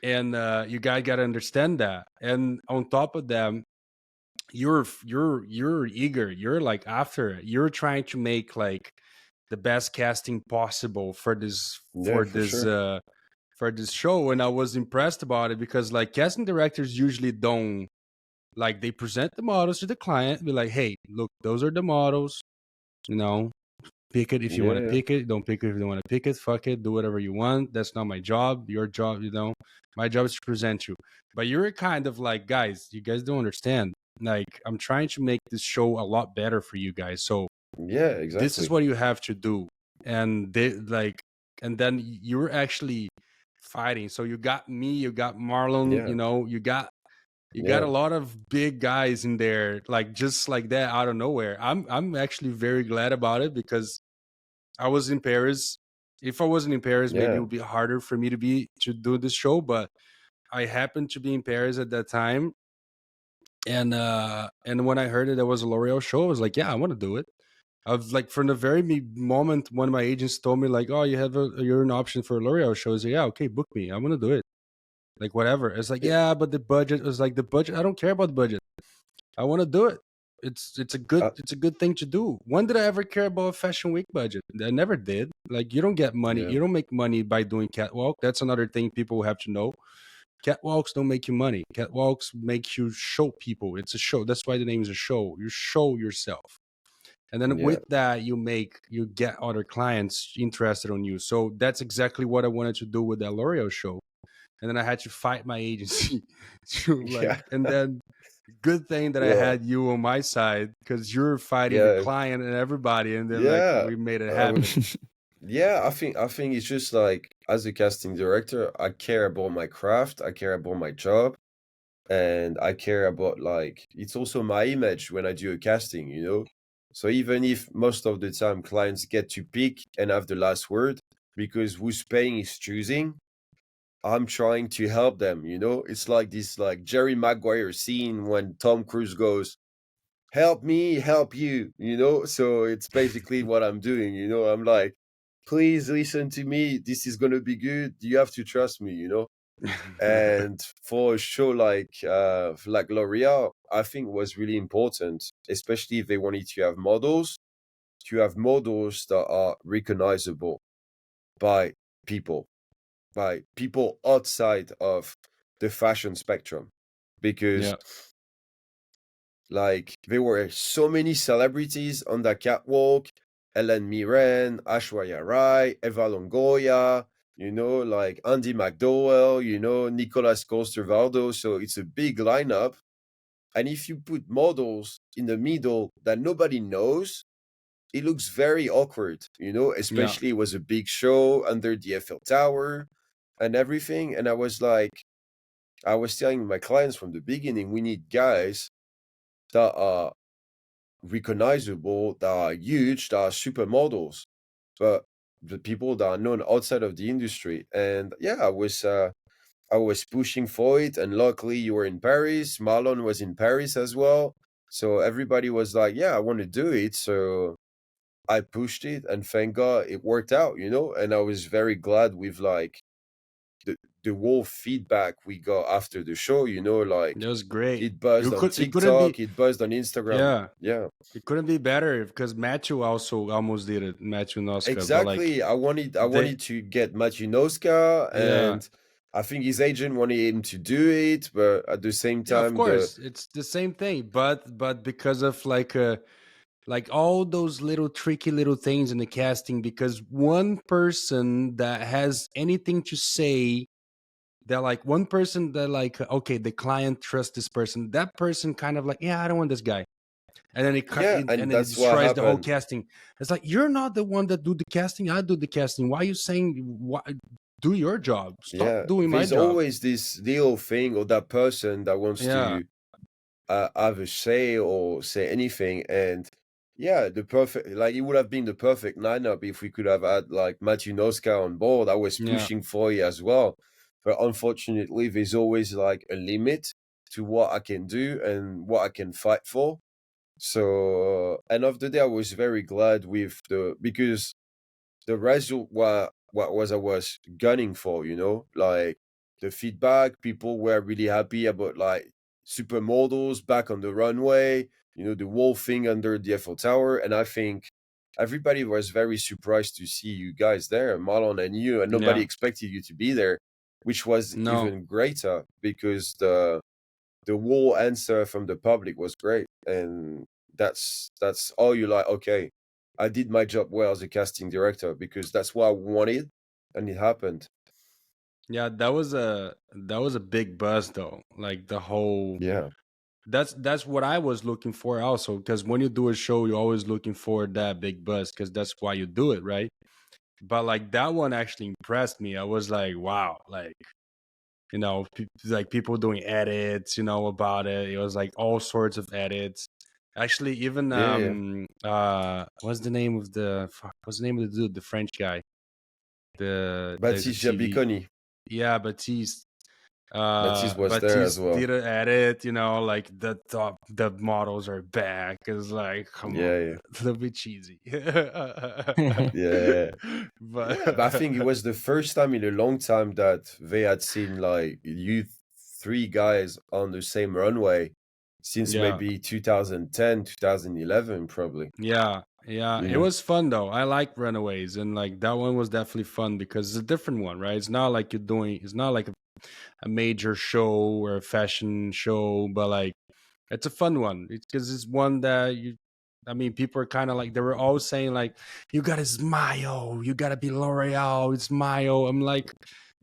And you guys got to understand that. And on top of them, you're eager, you're like after it, you're trying to make like the best casting possible for this yeah, for sure. for this show. And I was impressed about it because like casting directors usually don't, like, they present the models to the client, be like, hey, look, those are the models, you know pick it if you Yeah, want to yeah, pick it, don't pick it if you don't want to pick it, fuck it, do whatever you want. That's not my job, your job. My job is to present you. But you're kind of like, guys, you guys don't understand, like, I'm trying to make this show a lot better for you guys, so yeah, this is exactly. what you have to do. And they like, and then you're actually fighting. So you got me, you got Marlon, Yeah, you got You got a Yeah, lot of big guys in there, like just like that out of nowhere. I'm actually very glad about it because I was in Paris. If I wasn't in Paris, maybe it yeah, would be harder for me to do this show. But I happened to be in Paris at that time, and when I heard that there was a L'Oreal show, I was like, yeah, I want to do it. I was like, from the very moment when my agents told me like, oh, you're an option for a L'Oreal show, I was like, yeah, okay, book me. I'm gonna do it. Like whatever. It's like, it, yeah, but the budget was like the budget. I don't care about the budget. I want to do it. uh, It's a good thing to do. When did I ever care about a fashion week budget? I never did. Like you don't get money. yeah, You don't make money by doing catwalk. That's another thing people have to know. Catwalks don't make you money. Catwalks make you show people. It's a show. That's why the name is a show. You show yourself. And then yeah, with that, you get other clients interested on you. So that's exactly what I wanted to do with that L'Oreal show. And then I had to fight my agency to like, yeah, and then good thing that I yeah, had you on my side because you're fighting the yeah, client and everybody, and then like yeah. we made it Um, happen. yeah, I think it's just like as a casting director, I care about my craft, I care about my job, and I care about like it's also my image when I do a casting, you know. So even if most of the time clients get to pick and have the last word, because who's paying is choosing, I'm trying to help them, you know. It's like this like Jerry Maguire scene when Tom Cruise goes, help me, help you, you know? So it's basically what I'm doing, you know? I'm like, please listen to me. This is going to be good. You have to trust me, you know? And for a show like L'Oreal, I think was really important, especially if they wanted to have models that are recognizable by people, by people outside of the fashion spectrum. Because Yeah, like there were so many celebrities on the catwalk. Ellen Mirren, Ashwarya Rai, Eva Longoria, you know, like Andy McDowell, you know, Nicolas Coster-Waldau. So it's a big lineup. And if you put models in the middle that nobody knows, it looks very awkward, you know, yeah, especially it was a big show under the Eiffel Tower and everything. And I was like, I was telling my clients from the beginning, we need guys that are recognizable, that are huge, that are supermodels, but the people that are known outside of the industry. And yeah, I was pushing for it, and luckily you were in Paris. Marlon was in Paris as well, so everybody was like, "Yeah, I want to do it." So I pushed it, and thank God it worked out, you know. And I was very glad with like the the whole feedback we got after the show, you know, like that was great. it buzzed on It couldn't be. TikTok, it buzzed on Instagram. Yeah, Yeah. it couldn't be better because Matthew also almost did it. Matthew Noska, but like Exactly. I they, wanted to get Matthew Noska, yeah, and I think his agent wanted him to do it, but at the same yeah, of time, the course, it's the same thing. But because of like all those little tricky little things in the casting, because one person that has anything to say, that like one person that like, okay, the client trusts this person, that person kind of like, yeah, I don't want this guy, and then yeah, and and then it that's what destroys the whole happened. casting. It's like, you're not the one that do the casting, I do the casting. Why are you saying what? Do your job, stop Yeah, doing my there's job. always this little thing or that person that wants Yeah, to have a say or say anything, and yeah, the perfect like it would have been the perfect lineup if we could have had like Matthew Noska on board. I was yeah, pushing for it as well, but unfortunately, there's always like a limit to what I can do and what I can fight for. So end of the day, I was very glad with the because the result what was I was gunning for, you know, like the feedback, people were really happy about like supermodels back on the runway, you know, the whole thing under the Eiffel Tower. And I think everybody was very surprised to see you guys there, Marlon and you, and nobody yeah. expected you to be there, which was No, even greater because the whole answer from the public was great. And that's all you like, okay, I did my job well as a casting director because that's what I wanted, and it happened. yeah, that was a big buzz though. Like the whole, Yeah, that's what I was looking for also, because when you do a show, you're always looking for that big buzz because that's why you do it, right? But like that one actually impressed me. I was like, wow, like you know, like people doing edits, you know, about it. It was like all sorts of edits. Actually, even Yeah, yeah. what's the name of the what's the name of the dude, the French guy, there's a Baptiste TV, Jabiconi. yeah, Baptiste. Baptiste was there as Baptiste well. did an edit, you know, like the models are back. It's like, come on, Yeah, yeah. a little bit cheesy. Yeah. But Yeah, but I think it was the first time in a long time that they had seen like you three guys on the same runway since yeah, maybe 2010, 2011, probably. yeah, You it know? was fun though. I like Runaways, and like that one was definitely fun because it's a different one, right? It's not like you're doing. It's not like a major show or a fashion show, but like it's a fun one because it's one that you. I mean, people are kind of like they were all saying like, "You gotta smile, you gotta be L'Oreal, smile." I'm like,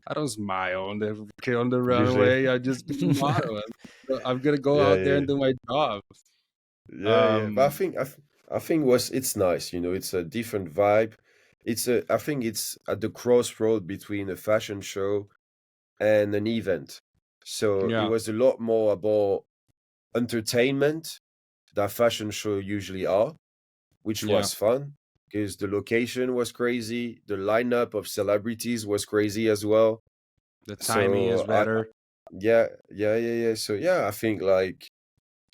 I don't smile on the Usually. runway. I just smile. I'm gonna go Yeah, out there yeah. and do my job. Yeah, yeah. But I Um, think I think was it's nice, you know, it's a different vibe. I think it's at the crossroad between a fashion show and an event. So it yeah, was a lot more about entertainment that fashion show usually are, which yeah. was fun because the location was crazy, the lineup of celebrities was crazy as well. The timing is So better. yeah, yeah, yeah, yeah. So yeah, I think like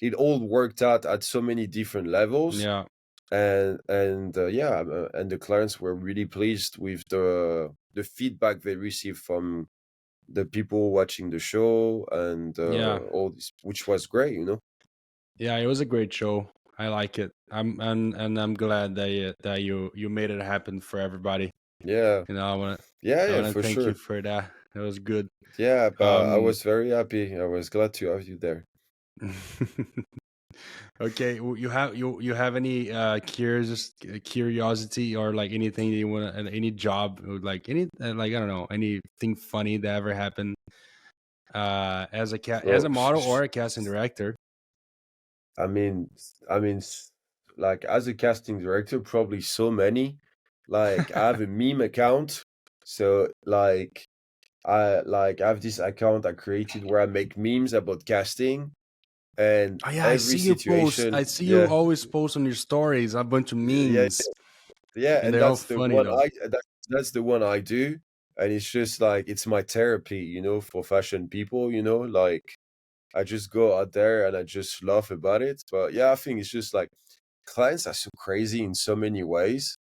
it all worked out at so many different levels, Yeah, and yeah, and the clients were really pleased with the feedback they received from the people watching the show and yeah, all this, which was great, you know. yeah. It was a great show. I like it. And I'm glad that you made it happen for everybody. Yeah, You know, yeah, I yeah, wanna for thank you sure. for that. That was good. Yeah, but I Um, was very happy. I was glad to have you there. okay, you have any curiosity or like anything that you want any job or like any like I don't know anything funny that ever happened as Well, a model or a casting director? I mean, like as a casting director, probably so many. Like I have a meme account, so I have this account I created where I make memes about casting and Oh yeah, I every see you post. I situation. see you Yeah, always post on your stories a bunch of yeah, memes, yeah, and and they're all that's the funny one though. that's the one I do, and it's just like it's my therapy, you know, for fashion people, you know, like I just go out there and I just laugh about it. But yeah, I think it's just like clients are so crazy in so many ways,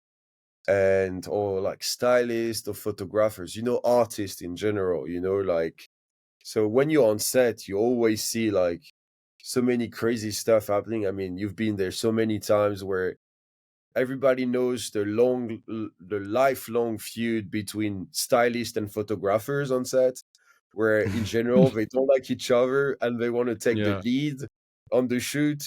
and or like stylists or photographers, you know, artists in general, you know, like so when you're on set, you always see like so many crazy stuff happening. I mean, you've been there so many times where everybody knows the lifelong feud between stylists and photographers on set, where in general they don't like each other and they want to take the Yeah, lead on the shoot,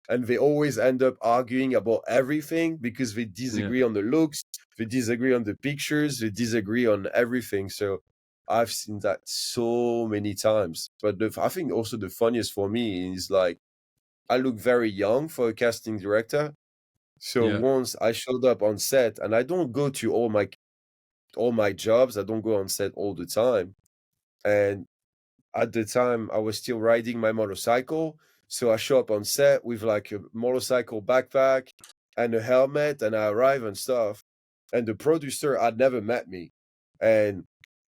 and they always end up arguing about everything because they yeah, disagree on the looks, they disagree on the pictures, they disagree on everything. So I've seen that so many times. But I think also the funniest for me is like I look very young for a casting director. So yeah, once I showed up on set, and I don't go to all my jobs, I don't go on set all the time. And at the time, I was still riding my motorcycle, so I show up on set with like a motorcycle backpack and a helmet, and I arrive and stuff. And the producer had never met me, and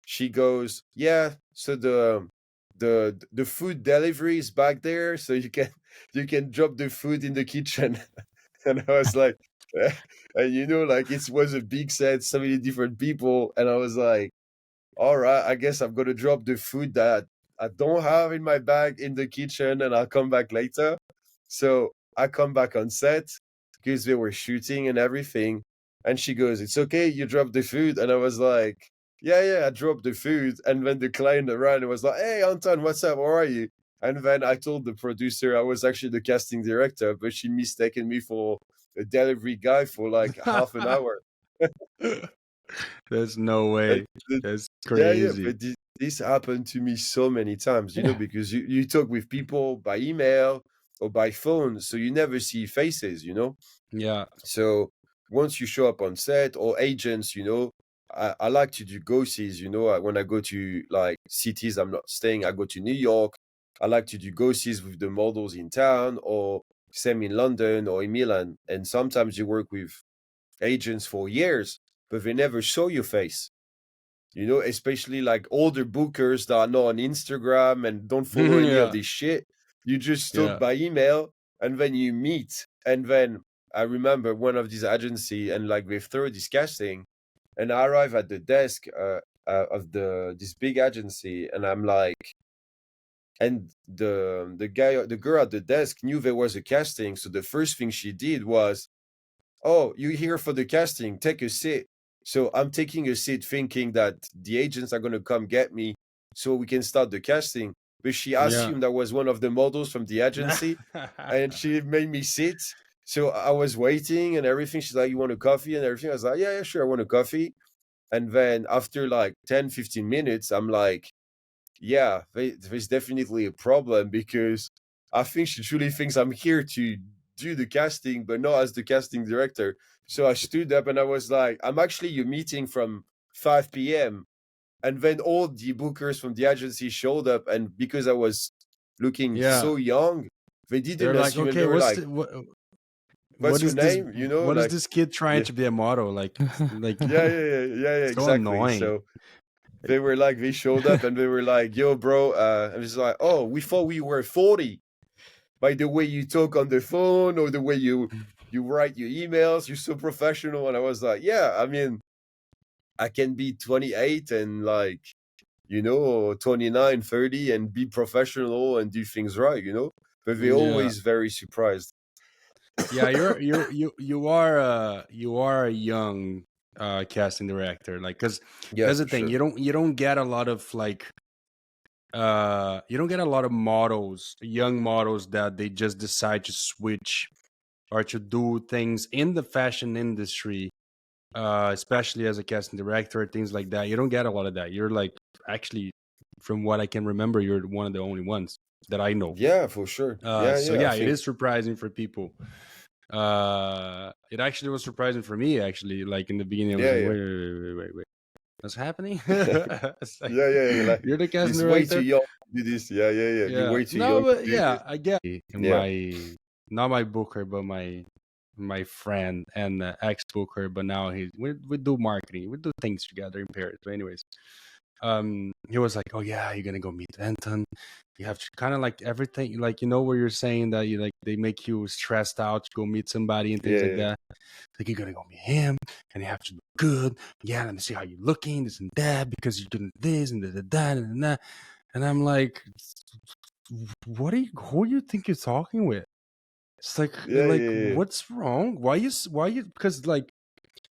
she goes, "Yeah, so the food delivery is back there, so you can drop the food in the kitchen." And I was like, and you know, like it was a big set, so many different people, and I was like, all right, I guess I'm gonna drop the food that I don't have in my bag in the kitchen, and I'll come back later. So I come back on set because they were shooting and everything, and she goes, "It's okay, you dropped the food," and I was like, "Yeah, yeah, I dropped the food." And when the client arrived, and was like, "Hey, Anton, what's up? How are you?" And then I told the producer I was actually the casting director, but she mistaken me for a delivery guy for like half an yeah. hour. There's no And way. the That's yeah, yeah, crazy. but this happened to me so many times, you know, because you talk with people by email or by phone, so you never see faces, you know. Yeah, So once you show up on set or agents, you know, I like to do go-sees, you know, when I go to like cities I'm not staying, I go to New York. I like to do go-sees with the models in town, or same in London or in Milan. And sometimes you work with agents for years, but they never show your face. You know, especially like older bookers that are not on Instagram and don't follow any of Yeah, this shit. You just talk yeah, by email and then you meet. And then I remember one of these agency, and like they throw this casting, and I arrive at the desk of this big agency, and I'm like, and the girl at the desk knew there was a casting, so the first thing she did was, "Oh, you here for the casting? Take a seat." So I'm taking a seat thinking that the agents are going to come get me so we can start the casting. But she yeah. assumed I was one of the models from the agency, and she made me sit. So I was waiting and everything. She's like, "You want a coffee?" and everything. I was like, "Yeah, yeah, sure, I want a coffee." And then after like 10, 15 minutes, I'm like, yeah, there's definitely a problem, because I think she truly thinks I'm here to do the casting, but not as the casting director. So I stood up and I was like, I'm actually your meeting from 5 p.m. And then all the bookers from the agency showed up. And because I was looking Yeah. so young, they They're didn't like, assume, and they okay, were like, what "What's your is this? name?" You know, What is like, this kid trying yeah, to be a model? Like, yeah, yeah, yeah, yeah, yeah, so exactly. annoying. So they were like, they showed up and they were like, "Yo, bro," and it's like, "Oh, we thought we were 40 by the way you talk on the phone, or the way you write your emails. You're so professional." And I was like, "Yeah, I mean, I can be 28 and like, you know, 29, 30 and be professional and do things right, you know." But they're Yeah, always very surprised. yeah. You are a young casting director. Like, cause Yeah, that's the for thing. sure. You don't get a lot of like you don't get a lot of models, young models that they just decide to switch or to do things in the fashion industry, especially as a casting director, things like that. You don't get a lot of that. You're like, actually, from what I can remember, you're one of the only ones that I know. Yeah, for sure. Yeah, So yeah. I yeah, it think, is surprising for people. It actually was surprising for me. Actually, like in the beginning, I was yeah, like, yeah. wait, what's happening? It's like, Yeah, yeah, yeah. Like, you're the casting he's way too director. young to do this. Yeah, yeah, yeah. You're Yeah, way too no, young but to do yeah, this. I get in Yeah, my, not my booker, but my friend and ex booker. But now we do marketing, we do things together in Paris. But anyways, he was like, "Oh yeah, you're gonna go meet Anton. You have to kind of like everything, like where you're saying that you like they make you stressed out to go meet somebody and things yeah, like yeah, that. Like you're gonna go meet him, and you have to look good. Yeah, let me see how you're looking, this and that, because you're doing this and that and that." And I'm like, who you think you're talking with? It's yeah, like, yeah, yeah. what's wrong? Why you? Because like,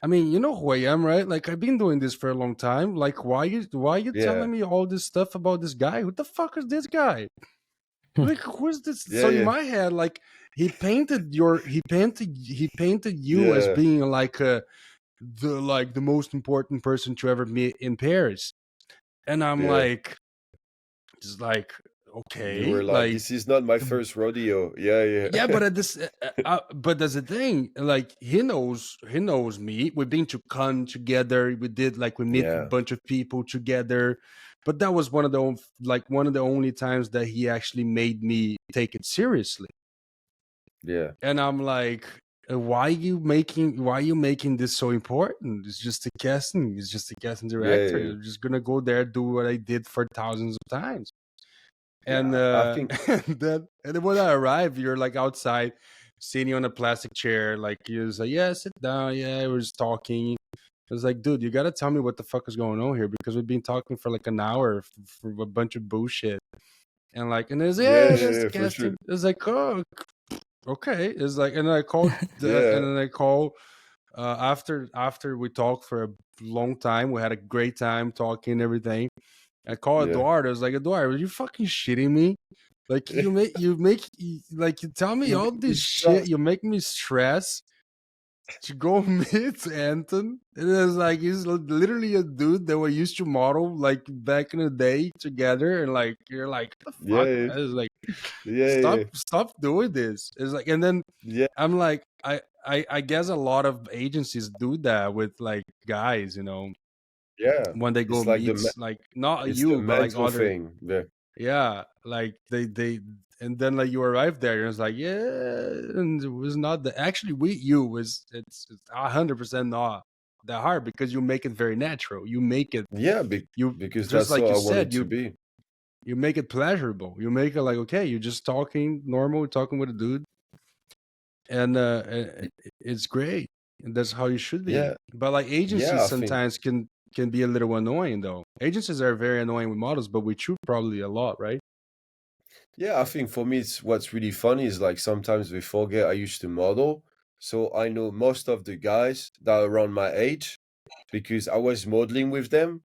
I mean, you know who I am, right? Like, I've been doing this for a long time. Like, why you Yeah, telling me all this stuff about this guy? Who the fuck is this guy? Like, who's this? yeah, So in yeah, my head, like, he painted you as yeah, being like the most important person to ever meet in Paris, and I'm yeah. like, just like, You okay, were like, like, "This is not my first rodeo." Yeah, yeah, but yeah, at this, but that's the thing. Like he knows me. We've been to Cannes together. We did like we meet a yeah, bunch of people together. But that was one of the only times that he actually made me take it seriously. yeah, And I'm like, why are you making this so important? It's just a casting. It's just a casting yeah, director. yeah, You're just gonna go there, do what I did for thousands of times. And yeah. I think, and then when I arrived, you're like outside, sitting on a plastic chair. Like he was like, "Yeah, sit down." Yeah, I was talking. I was like, "Dude, you gotta tell me what the fuck is going on here because we've been talking for like an hour for a bunch of bullshit." And like, and it's yeah, yeah, yeah, that's the yeah, for sure. casting. It's like, oh, okay. It's like, and then Yeah, I call after we talked for a long time. We had a great time talking and everything. I call yeah, Eduardo. I was like, Eduardo, are you fucking shitting me? Like like you tell me you all make me this shit. stress. You make me stress to go meet Anton. And it's like he's literally a dude that we used to model like back in the day together. And like you're like, what the Yeah, fuck, yeah, man? It's like yeah, yeah, stop doing this. It's like, and then yeah, I'm like, I guess a lot of agencies do that with like guys. Yeah, when they go it's like meets, like not it's the you, but like mental other. thing. Yeah, Yeah, like they and then like you arrive there and it's like, yeah, and it was not the actually we you was it's 100% not that hard because you make it very natural. You make it yeah, you because just that's like how you I wanted said, to be. you make it pleasurable. You make it like, okay, you're just talking normal, talking with a dude, and it's great. And that's how you should be. Yeah, But like yeah, agencies I think. sometimes can be a little annoying though. Agencies are very annoying with models, but we shoot probably a lot, right? Yeah, I think for me, it's what's really funny is like sometimes we forget I used to model, so I know most of the guys that are around my age because I was modeling with them,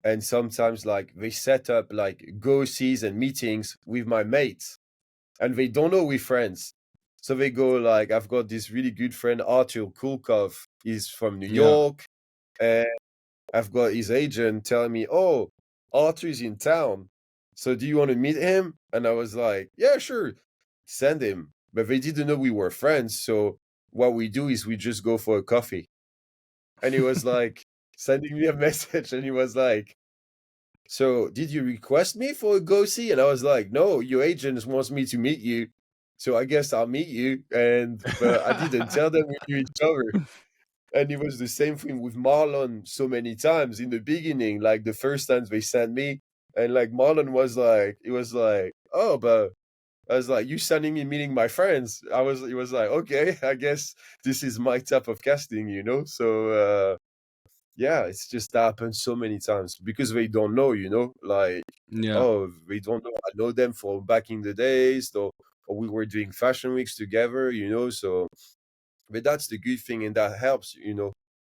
and sometimes like they set up like go-sees and meetings with my mates, and they don't know we're friends. So they go like, I've got this really good friend, Artur Kulkov. He's from New Yeah. York, and I've got his agent telling me, "Oh, Arthur is in town. So do you want to meet him?" And I was like, "Yeah, sure. Send him." But they didn't know we were friends. So what we do is we just go for a coffee. And he was like sending me a message and he was like, "So did you request me for a go see?" And I was like, "No, your agent wants me to meet you. So I guess I'll meet you." And but I didn't tell them we knew each other. And it was the same thing with Marlon so many times in the beginning, like the first times they sent me, and like Marlon was like, it was like, oh, but I was like, you sending me meeting my friends. He was like, okay, I guess this is my type of casting, you know? So, yeah, it's just happened so many times because they don't know, you know, like, Yeah. oh, they don't know. I know them for back in the days, or we were doing fashion weeks together, you know? So, but that's the good thing, and that helps, you know,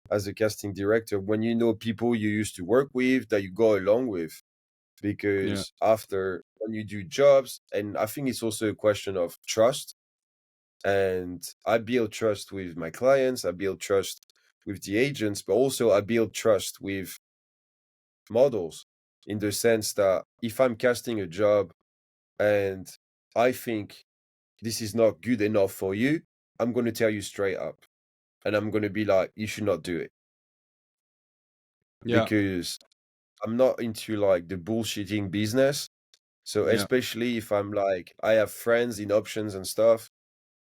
as a casting director, when you know people you used to work with that you go along with. Yeah. Because after when you do jobs, and I think it's also a question of trust. And I build trust with my clients, I build trust with the agents, but also I build trust with models in the sense that if I'm casting a job and I think this is not good enough for you, I'm going to tell you straight up. And I'm going to be like, you should not do it Yeah. because I'm not into like the bullshitting business. So Yeah. especially if I'm like I have friends in options and stuff,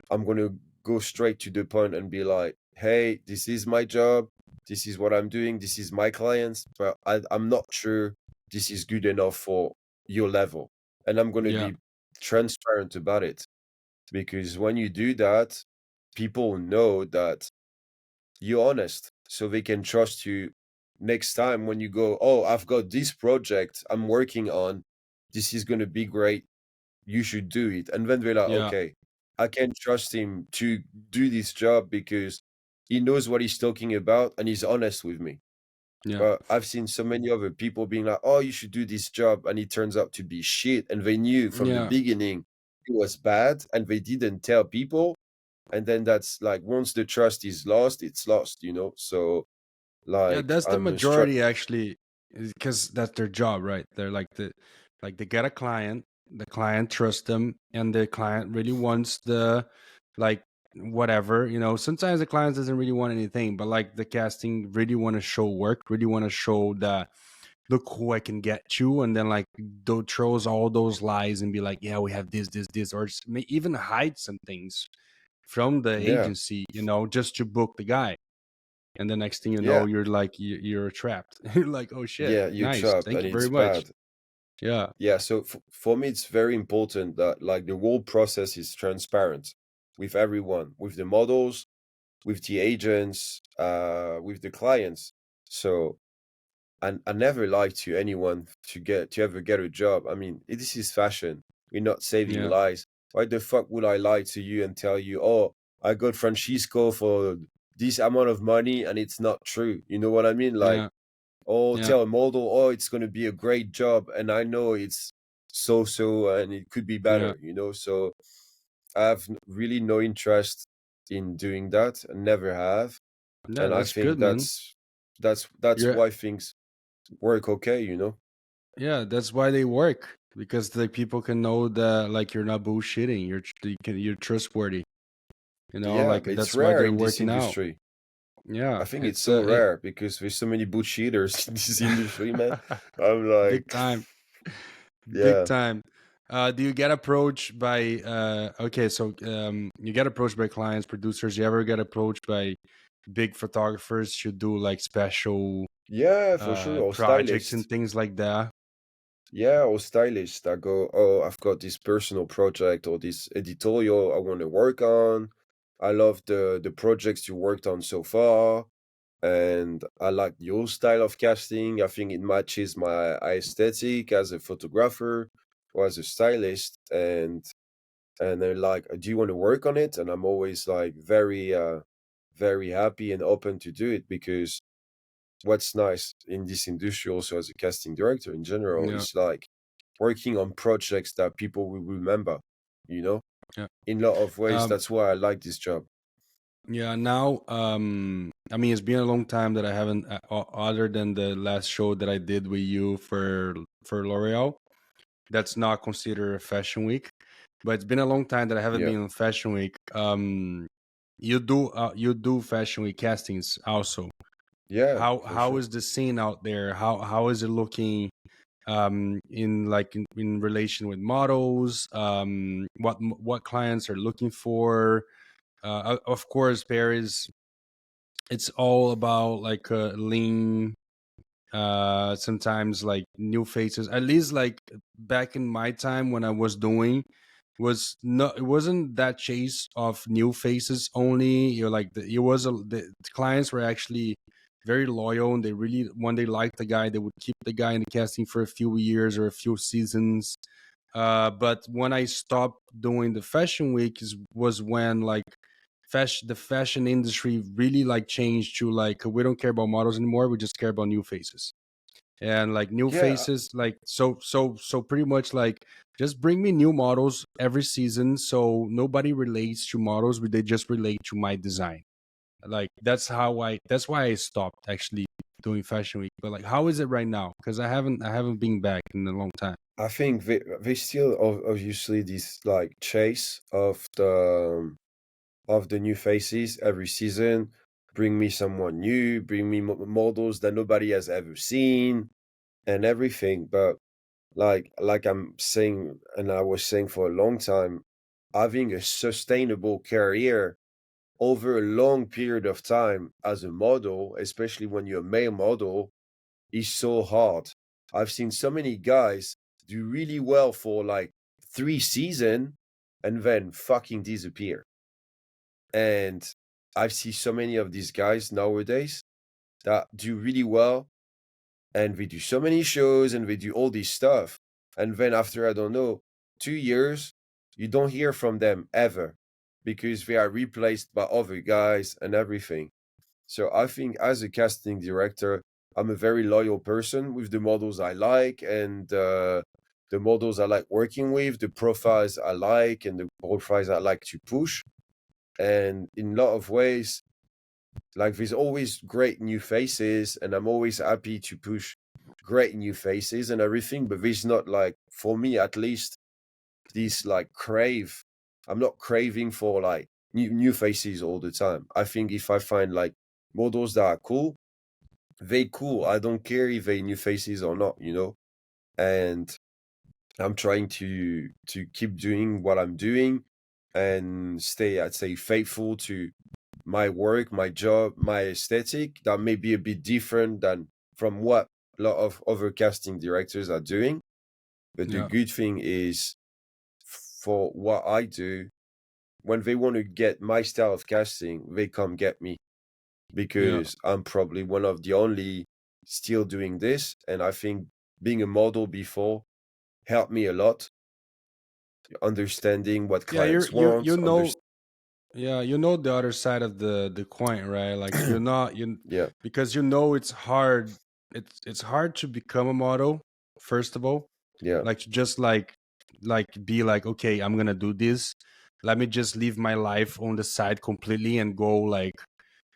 I'm gonna go straight to the point and be like, hey, this is my job, this is what I'm doing, this is my clients, but I'm not sure this is good enough for your level. And I'm gonna Yeah. be transparent about it. Because when you do that, people know that you're honest, so they can trust you next time when you go, oh, I've got this project I'm working on, this is going to be great, you should do it. And then they're like, Yeah. okay, I can trust him to do this job because he knows what he's talking about and he's honest with me. Yeah. But I've seen so many other people being like, oh, you should do this job, and it turns out to be shit, and they knew from the Yeah. beginning it was bad and they didn't tell people. And then that's like, once the trust is lost, it's lost, you know? So Yeah, like that's the I'm a stru majority actually, because that's their job, right? They're like they get a client, the client trusts them, and the client really wants the like whatever, you know. Sometimes the client doesn't really want anything, but like the casting really want to show work, really want to show that look who I can get you, and then like throws all those lies and be like, yeah, we have this, or may even hide some things from the yeah, agency, you know, just to book the guy. And the next thing you know, yeah, you're like you're trapped. You're like, oh shit, yeah, you're nice, trapped thank and you it's very much. bad. Yeah. Yeah, so for me, it's very important that like the whole process is transparent with everyone, with the models, with the agents, with the clients. So I never lie to anyone to ever get a job. I mean, this is fashion. We're not saving Yeah. lies. Why the fuck would I lie to you and tell you, oh, I got Francisco for this amount of money and it's not true? You know what I mean? Like, Yeah. or Yeah. tell a model, oh, it's going to be a great job, and I know it's so and it could be Yeah. better, you know? So I have really no interest in doing that and never have. Yeah, And I that's good, think man. that's Yeah. why things work okay, you know? Yeah, that's why they work, because the people can know that like you're not bullshitting. You're trustworthy. You know, Yeah, like but it's that's why rare they're in this working out. industry. Yeah, I think it's it's so rare because there's so many bullshitters in this industry, man. I'm big like, time, big yeah, time. Do you get approached by okay, so you get approached by clients, producers? You ever get approached by big photographers to do like special yeah, for sure. Or projects stylists. and things like that? Yeah, or stylists that go, oh, I've got this personal project or this editorial I want to work on. I love the projects you worked on so far, and I like your style of casting. I think it matches my aesthetic as a photographer or as a stylist. And they're like, do you want to work on it? And I'm always like very happy and open to do it, because what's nice in this industry also as a casting director in general Yeah, is like working on projects that people will remember, you know, yeah. in a lot of ways. Um, That's why I like this job. yeah. Now, I mean, it's been a long time that I haven't, other than the last show that I did with you for L'Oreal. That's not considered a fashion week, but it's been a long time that I haven't Yeah. been on fashion week. You do fashion week castings also. Yeah, for How sure. is the scene out there? How is it looking? In like in relation with models, what clients are looking for. Of course, Paris, it's all about like lean, sometimes like new faces. At least like back in my time when I was doing, was not, it wasn't that chase of new faces only. You're like it was the clients were actually very loyal, and they really, when they liked the guy, they would keep the guy in the casting for a few years or a few seasons. But when I stopped doing the fashion week was when like the fashion industry really like changed to like, we don't care about models anymore, we just care about new faces. And like new Yeah, faces, like so pretty much like, just bring me new models every season, so nobody relates to models, but they just relate to my design. Like that's why I stopped actually doing fashion week. But like, how is it right now? Because I haven't been back in a long time. I think they still obviously this like chase of the new faces every season. Bring me someone new, bring me models that nobody has ever seen and everything. But like I'm saying, and I was saying for a long time, having a sustainable career over a long period of time as a model, especially when you're a male model, is so hard. I've seen so many guys do really well for like 3 seasons and then fucking disappear. And I see so many of these guys nowadays that do really well, and they do so many shows and they do all this stuff. And then after, I don't know, 2 years, you don't hear from them ever, because they are replaced by other guys and everything. So I think as a casting director, I'm a very loyal person with the models I like, and the models I like working with, the profiles I like, and the profiles I like to push. And in a lot of ways, like there's always great new faces, and I'm always happy to push great new faces and everything. But there's not, like, for me at least, this like crave. I'm not craving for like new faces all the time. I think if I find like models that are cool, they cool. I don't care if they new faces or not, you know. And I'm trying to keep doing what I'm doing and stay, I'd say, faithful to my work, my job, my aesthetic. That may be a bit different than from what a lot of other casting directors are doing. But the Yeah, good thing is, for what I do, when they want to get my style of casting, they come get me, yeah. because I'm probably one of the only still doing this. And I think being a model before helped me a lot, understanding what Yeah, clients want. yeah, you know the other side of the coin, right? Like, you're not you Yeah, because you know it's hard. It's hard to become a model, first of all. yeah, Like, to just like be like, okay, I'm gonna do this. Let me just leave my life on the side completely and go like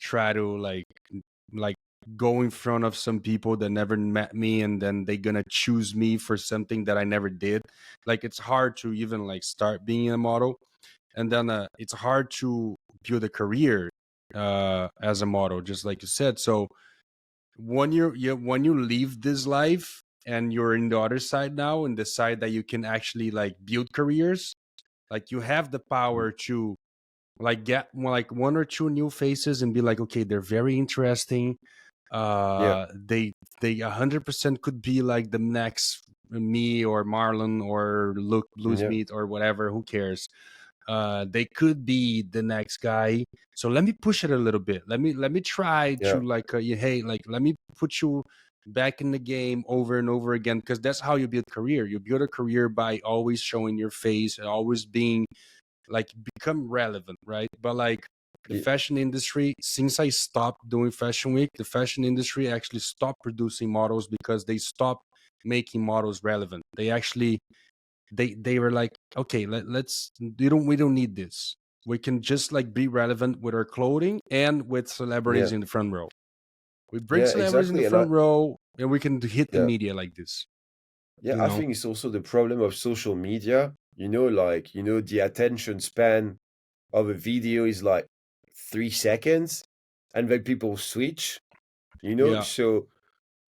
try to like go in front of some people that never met me, and then they gonna choose me for something that I never did. Like, it's hard to even like start being a model, and then it's hard to build a career as a model, just like you said. So when when you leave this life and you're in the other side now, and the side that you can actually like build careers, like you have the power to like get like one or two new faces and be like, okay, they're very interesting. Yeah, They 100% could be like the next me or Marlon or Luke yeah, Bluesmeat or whatever. Who cares? They could be the next guy. So let me push it a little bit. Let me try yeah, to like hey, like let me put you back in the game over and over again, because that's how you build career. You build a career by always showing your face and always being like become relevant, right? But like the y- fashion industry, since I stopped doing fashion week, the fashion industry actually stopped producing models because they stopped making models relevant. They actually they were like, okay, let's we don't need this. We can just like be relevant with our clothing and with celebrities yeah, in the front row. We bring yeah, celebrities in the exactly. front row and we can hit the Yeah, media like this, yeah, you I know? think it's also the problem of social media. Like, the attention span of a video is like 3 seconds, and then people switch, Yeah, so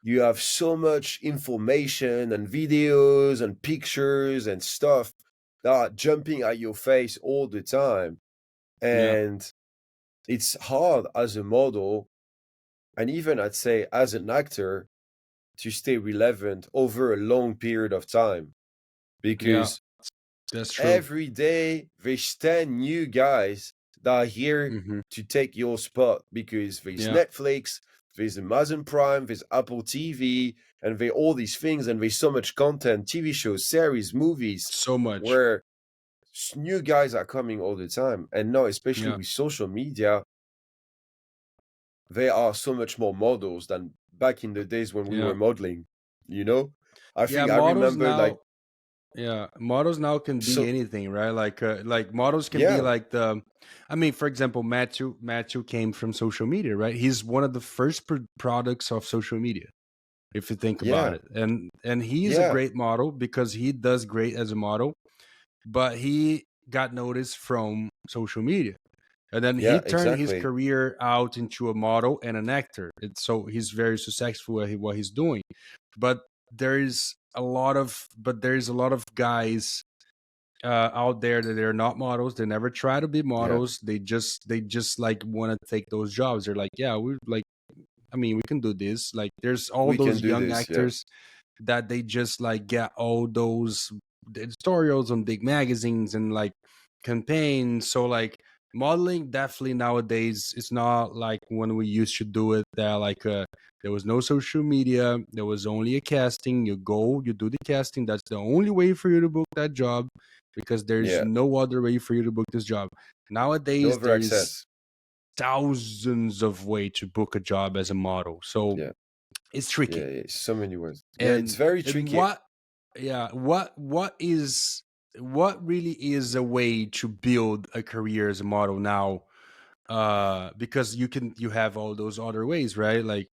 you have so much information and videos and pictures and stuff that are jumping at your face all the time. yeah, And it's hard as a model, and even I'd say as an actor, to stay relevant over a long period of time, yeah, because that's true. every day there's 10 new guys that are here Hmm. to take your spot, because there's Yeah, Netflix, there's Amazon Prime, there's Apple TV, and there all these things, and there's so much content, TV shows, series, movies, so much. where new guys are coming all the time. And now, especially Yeah, with social media, there are so much more models than back in the days when we yeah, were modeling, you know? I yeah. think I remember like, Models now can be so anything, right? Like models can be yeah, like the, I mean, for example, Matthew came from social media, right? He's one of the first products of social media, if you think about yeah, it. And he's a yeah, great model because he does great as a model, but he got noticed from social media. And then he yeah, turned his exactly. career out into a model and an actor. So he's very successful at what he's doing. But there is a lot of guys out there that they're not models. They never try to be Yeah, models. They just like want to take those jobs. They're like, yeah, we like. I mean, we can do this. Like, there's all we can those do young this. Yeah, actors that they just like get all those editorials on big magazines and like campaigns. So like modeling definitely nowadays it's not like when we used to do it, that like there was no social media, there was only a casting. You go, you do the casting, that's the only way for you to book that job, because there's yeah. no other way for you to book this job. No Nowadays other there's access. thousands of ways to book a job as a model, so Yeah, it's yeah, tricky. yeah. So many words. Yeah, it's and very and tricky. what yeah what really is a way to build a career as a model now, because you have all those other ways, right? Like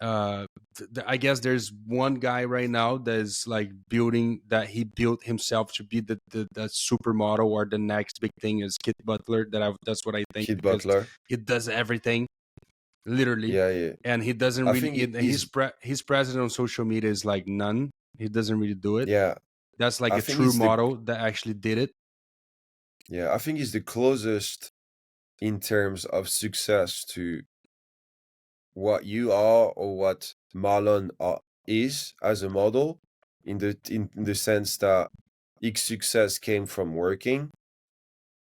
I guess there's one guy right now that's like building that he built himself to be the supermodel, or the next big thing is Kit Butler. That's what I think, Kid because Butler. he does everything literally, Yeah, yeah. and he doesn't I really think he's, his presence on social media is like none. He doesn't really do it. yeah, That's like I a think true he's the, model that actually did it. yeah, I think he's the closest in terms of success to what you are, or what Marlon is as a model, in the sense that his success came from working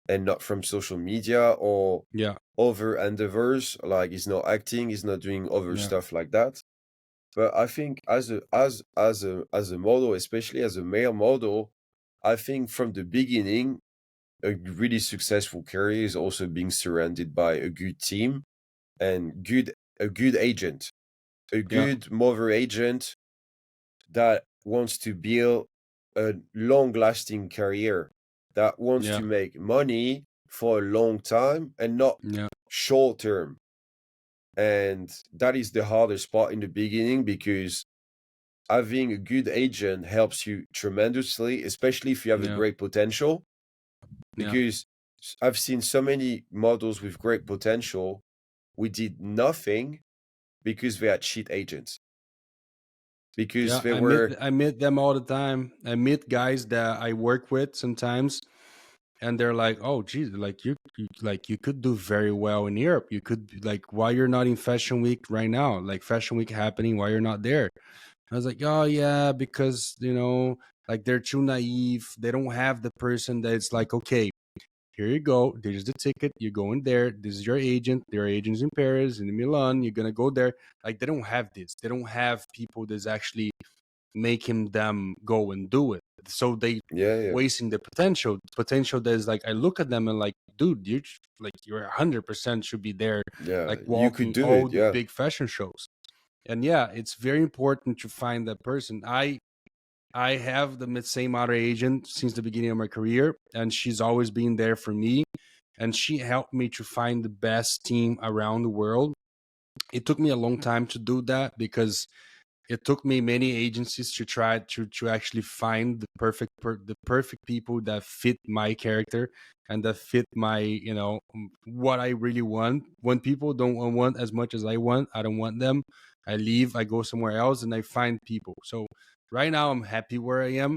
and not from social media or Yeah, other endeavors. Like, he's not acting, he's not doing other yeah, stuff like that. But I think as a model, especially as a male model, I think from the beginning, a really successful career is also being surrounded by a good team and a good agent, a yeah, good mother agent that wants to build a long-lasting career, that wants yeah, to make money for a long time and not yeah, short term. And that is the hardest part in the beginning, because having a good agent helps you tremendously, especially if you have a yeah, great potential. yeah, Because I've seen so many models with great potential we did nothing because they had shit agents. Because Yeah, they were, I meet them all the time. I meet guys that I work with sometimes, and they're like, "Oh, geez, like you could do very well in Europe. You could like, why you're not in Fashion Week right now? Like Fashion Week happening, why you're not there?" I was like, "Oh yeah, because like they're too naive. They don't have the person that's like, okay, here you go. There's the ticket. You're going there. This is your agent. There are agents in Paris, in Milan. You're gonna go there. Like they don't have this. They don't have people that's actually making them go and do it. So they yeah, wasting the potential. Potential that is like I look at them and like, dude, you're 100% should be there, yeah, like you could walking do all it. the Yeah, big fashion shows. And yeah, it's very important to find that person. I have the same outer agent since the beginning of my career, and she's always been there for me. And she helped me to find the best team around the world. It took me a long time to do that because it took me many agencies to try to actually find the perfect people that fit my character and that fit my what I really want. When people don't want as much as I don't want them. I leave, I go somewhere else, and I find people. So right now I'm happy where I am,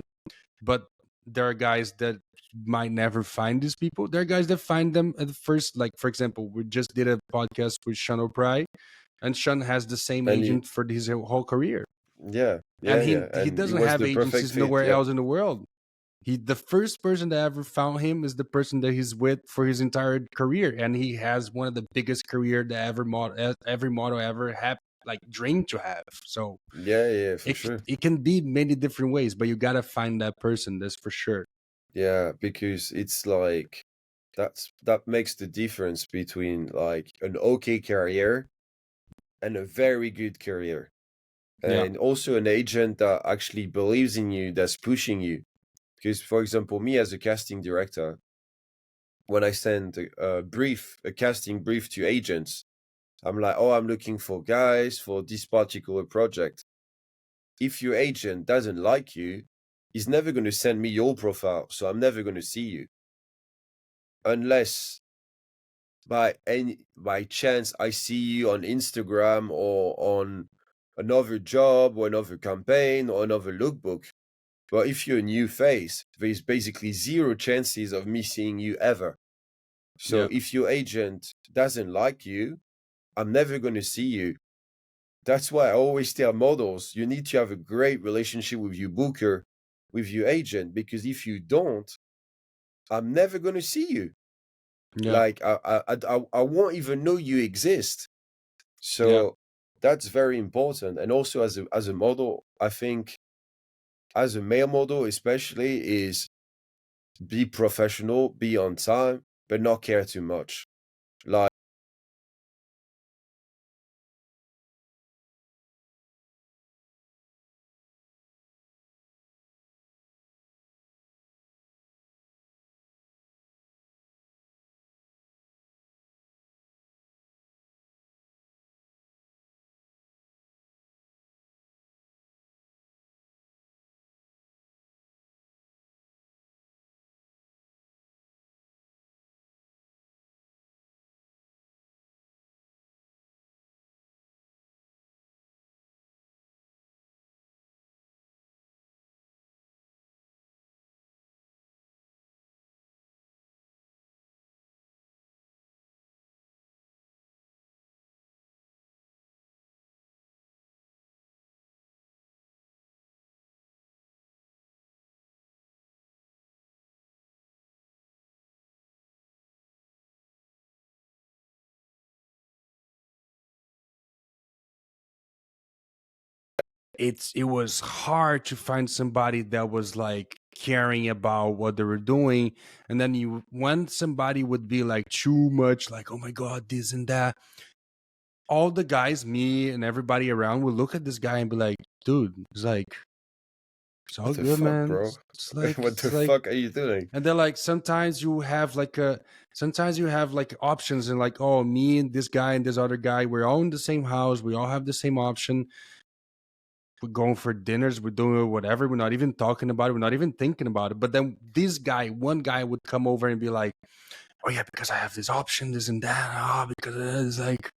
but there are guys that might never find these people. There are guys that find them at first. Like for example, we just did a podcast with Sean O'Pry, and Sean has the same and agent for his whole career, yeah, and yeah, yeah, he and it doesn't was have the perfect agencies fit. nowhere Yeah, else in the world. The first person that ever found him is the person that he's with for his entire career, and he has one of the biggest career that every model ever have like dreamed to have. So yeah, yeah, for sure. it can be many different ways, but you gotta find that person. That's for sure. Yeah, because it's like that makes the difference between like an okay career and a very good career. Yeah, And also an agent that actually believes in you, that's pushing you. Because, for example, me as a casting director, when I send a casting brief to agents, I'm like, oh, I'm looking for guys for this particular project. If your agent doesn't like you, he's never going to send me your profile, so I'm never going to see you. Unless by chance I see you on Instagram or on another job or another campaign or another lookbook. But if you're a new face, there's basically zero chances of me seeing you ever. So yeah, if your agent doesn't like you, I'm never going to see you. That's why I always tell models, you need to have a great relationship with your booker, with your agent, because if you don't, I'm never going to see you. yeah, Like I won't even know you exist. yeah. So that's very important. And also as a model, I think as a male model especially is be professional, be on time, but not care too much. Like It was hard to find somebody that was like caring about what they were doing, and then you when somebody would be like too much like, oh my god, this and that, all the guys, me and everybody around, would look at this guy and be like, dude, it's like it's all what the good, fuck, man. bro? What It's the like fuck are you doing? and they're like sometimes you have like options, and like, oh, me and this guy and this other guy, we're all in the same house, we all have the same option, we're going for dinners, we're doing whatever, we're not even talking about it, we're not even thinking about it. But then one guy would come over and be like, oh yeah, because I have this option, this and that, because it's like,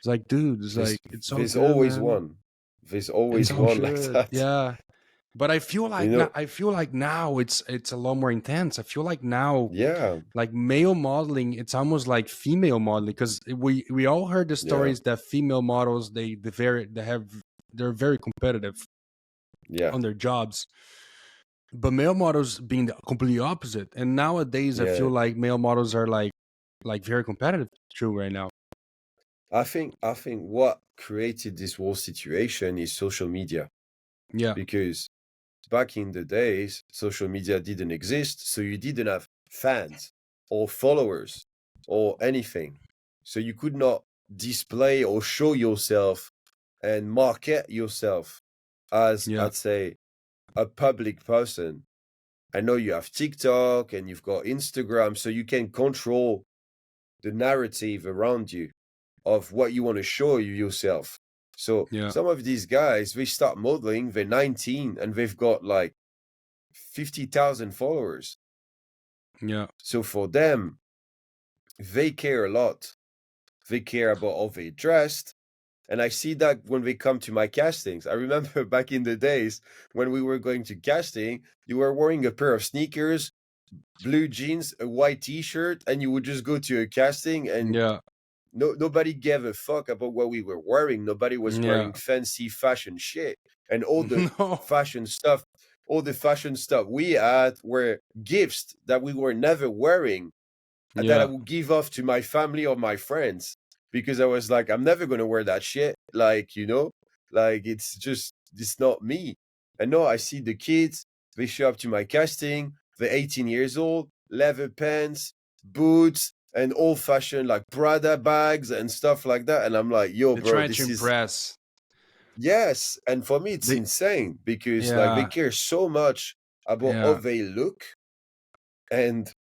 It's like, dude, it's There's like it's all there's good, always man. one. There's It's always all one like good. that. Yeah. But I feel You like now, know? it's a lot more intense. I feel like now, Yeah, like male modeling, it's almost like female modeling, because we all heard the yeah, stories that female models they're very competitive yeah, on their jobs, but male models being the completely opposite. And nowadays, I feel yeah. like male models are like very competitive true right now. I think what created this whole situation is social media, Yeah, because back in the days, social media didn't exist, so you didn't have fans or followers or anything. So you could not display or show yourself and market yourself as, yeah, I'd say, a public person. I know you have TikTok and you've got Instagram, so you can control the narrative around you of what you want to show you yourself. So yeah, some of these guys, they start modeling, they're 19 and they've got like 50,000 followers. yeah. So for them, they care a lot. They care about how they dressed. And I see that when they come to my castings. I remember back in the days when we were going to casting, you were wearing a pair of sneakers, blue jeans, a white t-shirt, and you would just go to a casting and Yeah, nobody gave a fuck about what we were wearing. Nobody was yeah. wearing fancy fashion shit. And all the No. fashion stuff, all the fashion stuff we had were gifts that we were never wearing, that I Yeah, would give off to my family or my friends, because I was like, I'm never gonna wear that shit. Like, like it's not me. And no, I see the kids, they show up to my casting, they're 18 years old, leather pants, boots, and old fashioned like Prada bags and stuff like that. And I'm like, yo, they're bro, trying to this is impress. yes. And for me, it's They, insane because like they yeah, care so much about how yeah. they look. And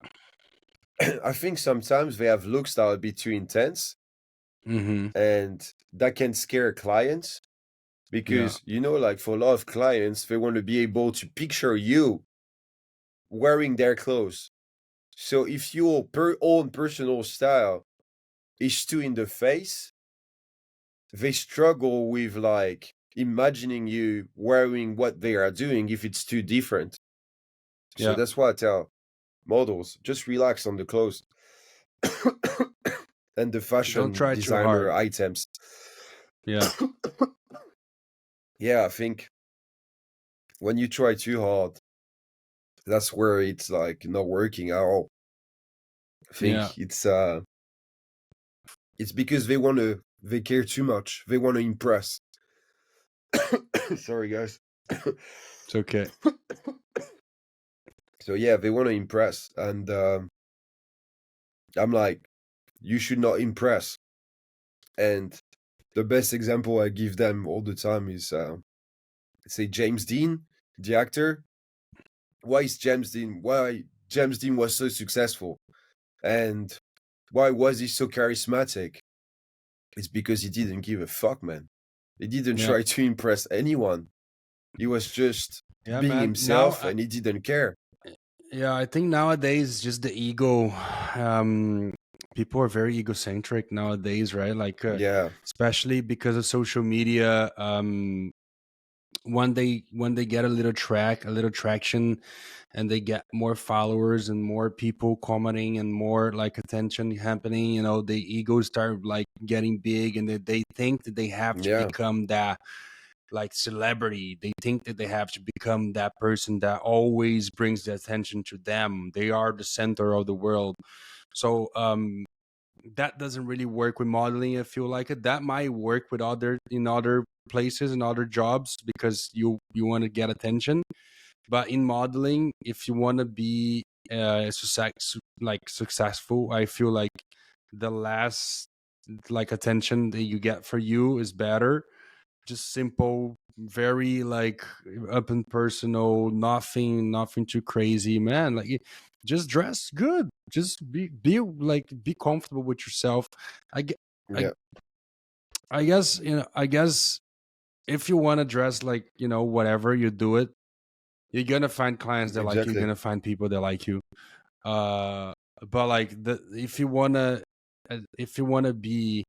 I think sometimes they have looks that are a bit too intense, Mm-hmm. and that can scare clients Yeah, because, like for a lot of clients, they want to be able to picture you wearing their clothes. So if your own personal style is too in the face, they struggle with like imagining you wearing what they are doing if it's too different. So yeah. that's why I tell models, just relax on the clothes and the Don't fashion try too designer hard. items. Yeah, Yeah, I think when you try too hard, that's where it's like not working at all. I yeah. think it's because they care too much. They want to impress. Sorry guys. It's okay. So yeah, they want to impress, and I'm like, you should not impress. And the best example I give them all the time is say James Dean, the actor. Why James Dean was so successful, and why was he so charismatic? It's because he didn't give a fuck, man. He didn't Yeah, try to impress anyone. He was just yeah, being man. Now, himself, and he didn't care. yeah, I think nowadays just the ego. People are very egocentric nowadays, right? Like, Yeah, especially because of social media. When they get a little traction, and they get more followers and more people commenting and more like attention happening, the egos start like getting big, and they think that they have to yeah, become that like celebrity. They think that they have to become that person that always brings the attention to them. They are the center of the world. So that doesn't really work with modeling. I feel like it that might work with other places and other jobs, because you want to get attention. But in modeling, if you want to be successful, I feel like the last like attention that you get for you is better. Just simple, very like up and personal, nothing too crazy, man. Like, just dress good, just be comfortable with yourself. I gue- I, yeah, I guess if you want to dress like whatever, you do it. You're gonna find clients that like you. You're exactly. gonna find people that like you. uh but like, if you wanna be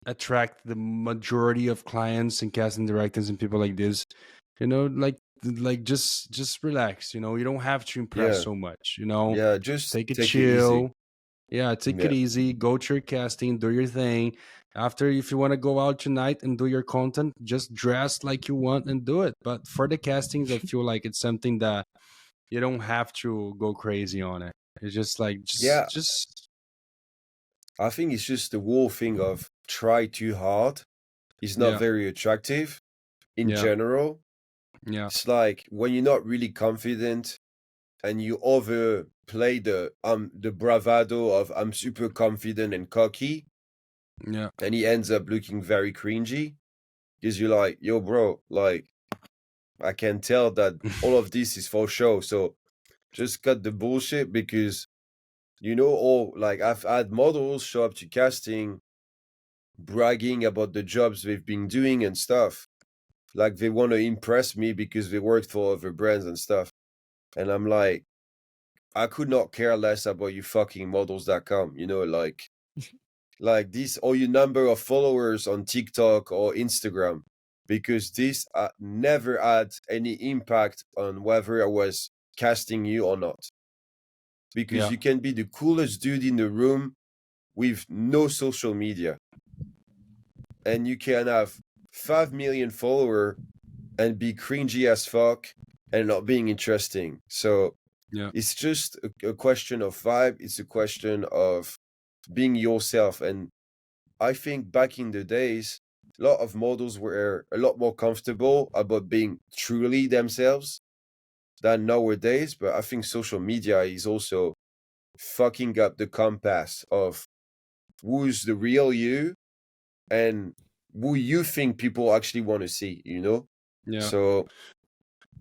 attract the majority of clients and casting directors and people like this. Like just relax. You don't have to impress Yeah, so much. just Take it take it easy. chill. Yeah, take it Yeah. easy. Go to your casting, do your thing. After, if you want to go out tonight and do your content, just dress like you want and do it. But for the castings, I feel like it's something that you don't have to go crazy on it. It's just like Yeah, just I think it's just the whole thing of try too hard is not yeah, very attractive in yeah, general. yeah, It's like when you're not really confident and you overplay the bravado of I'm super confident and cocky, yeah, and he ends up looking very cringy because you're like, yo, bro, like I can tell that all of this is for show. So just cut the bullshit because all like I've had models show up to casting bragging about the jobs they've been doing and stuff. Like they want to impress me because they worked for other brands and stuff. And I'm like, I could not care less about you fucking models.com, like this or your number of followers on TikTok or Instagram, because this never had any impact on whether I was casting you or not. Because yeah, you can be the coolest dude in the room with no social media, and you can have 5 million followers and be cringy as fuck and not being interesting. So yeah, it's just a question of vibe. It's a question of being yourself. And I think back in the days, a lot of models were a lot more comfortable about being truly themselves than nowadays. But I think social media is also fucking up the compass of who's the real you and who you think people actually want to see. yeah. So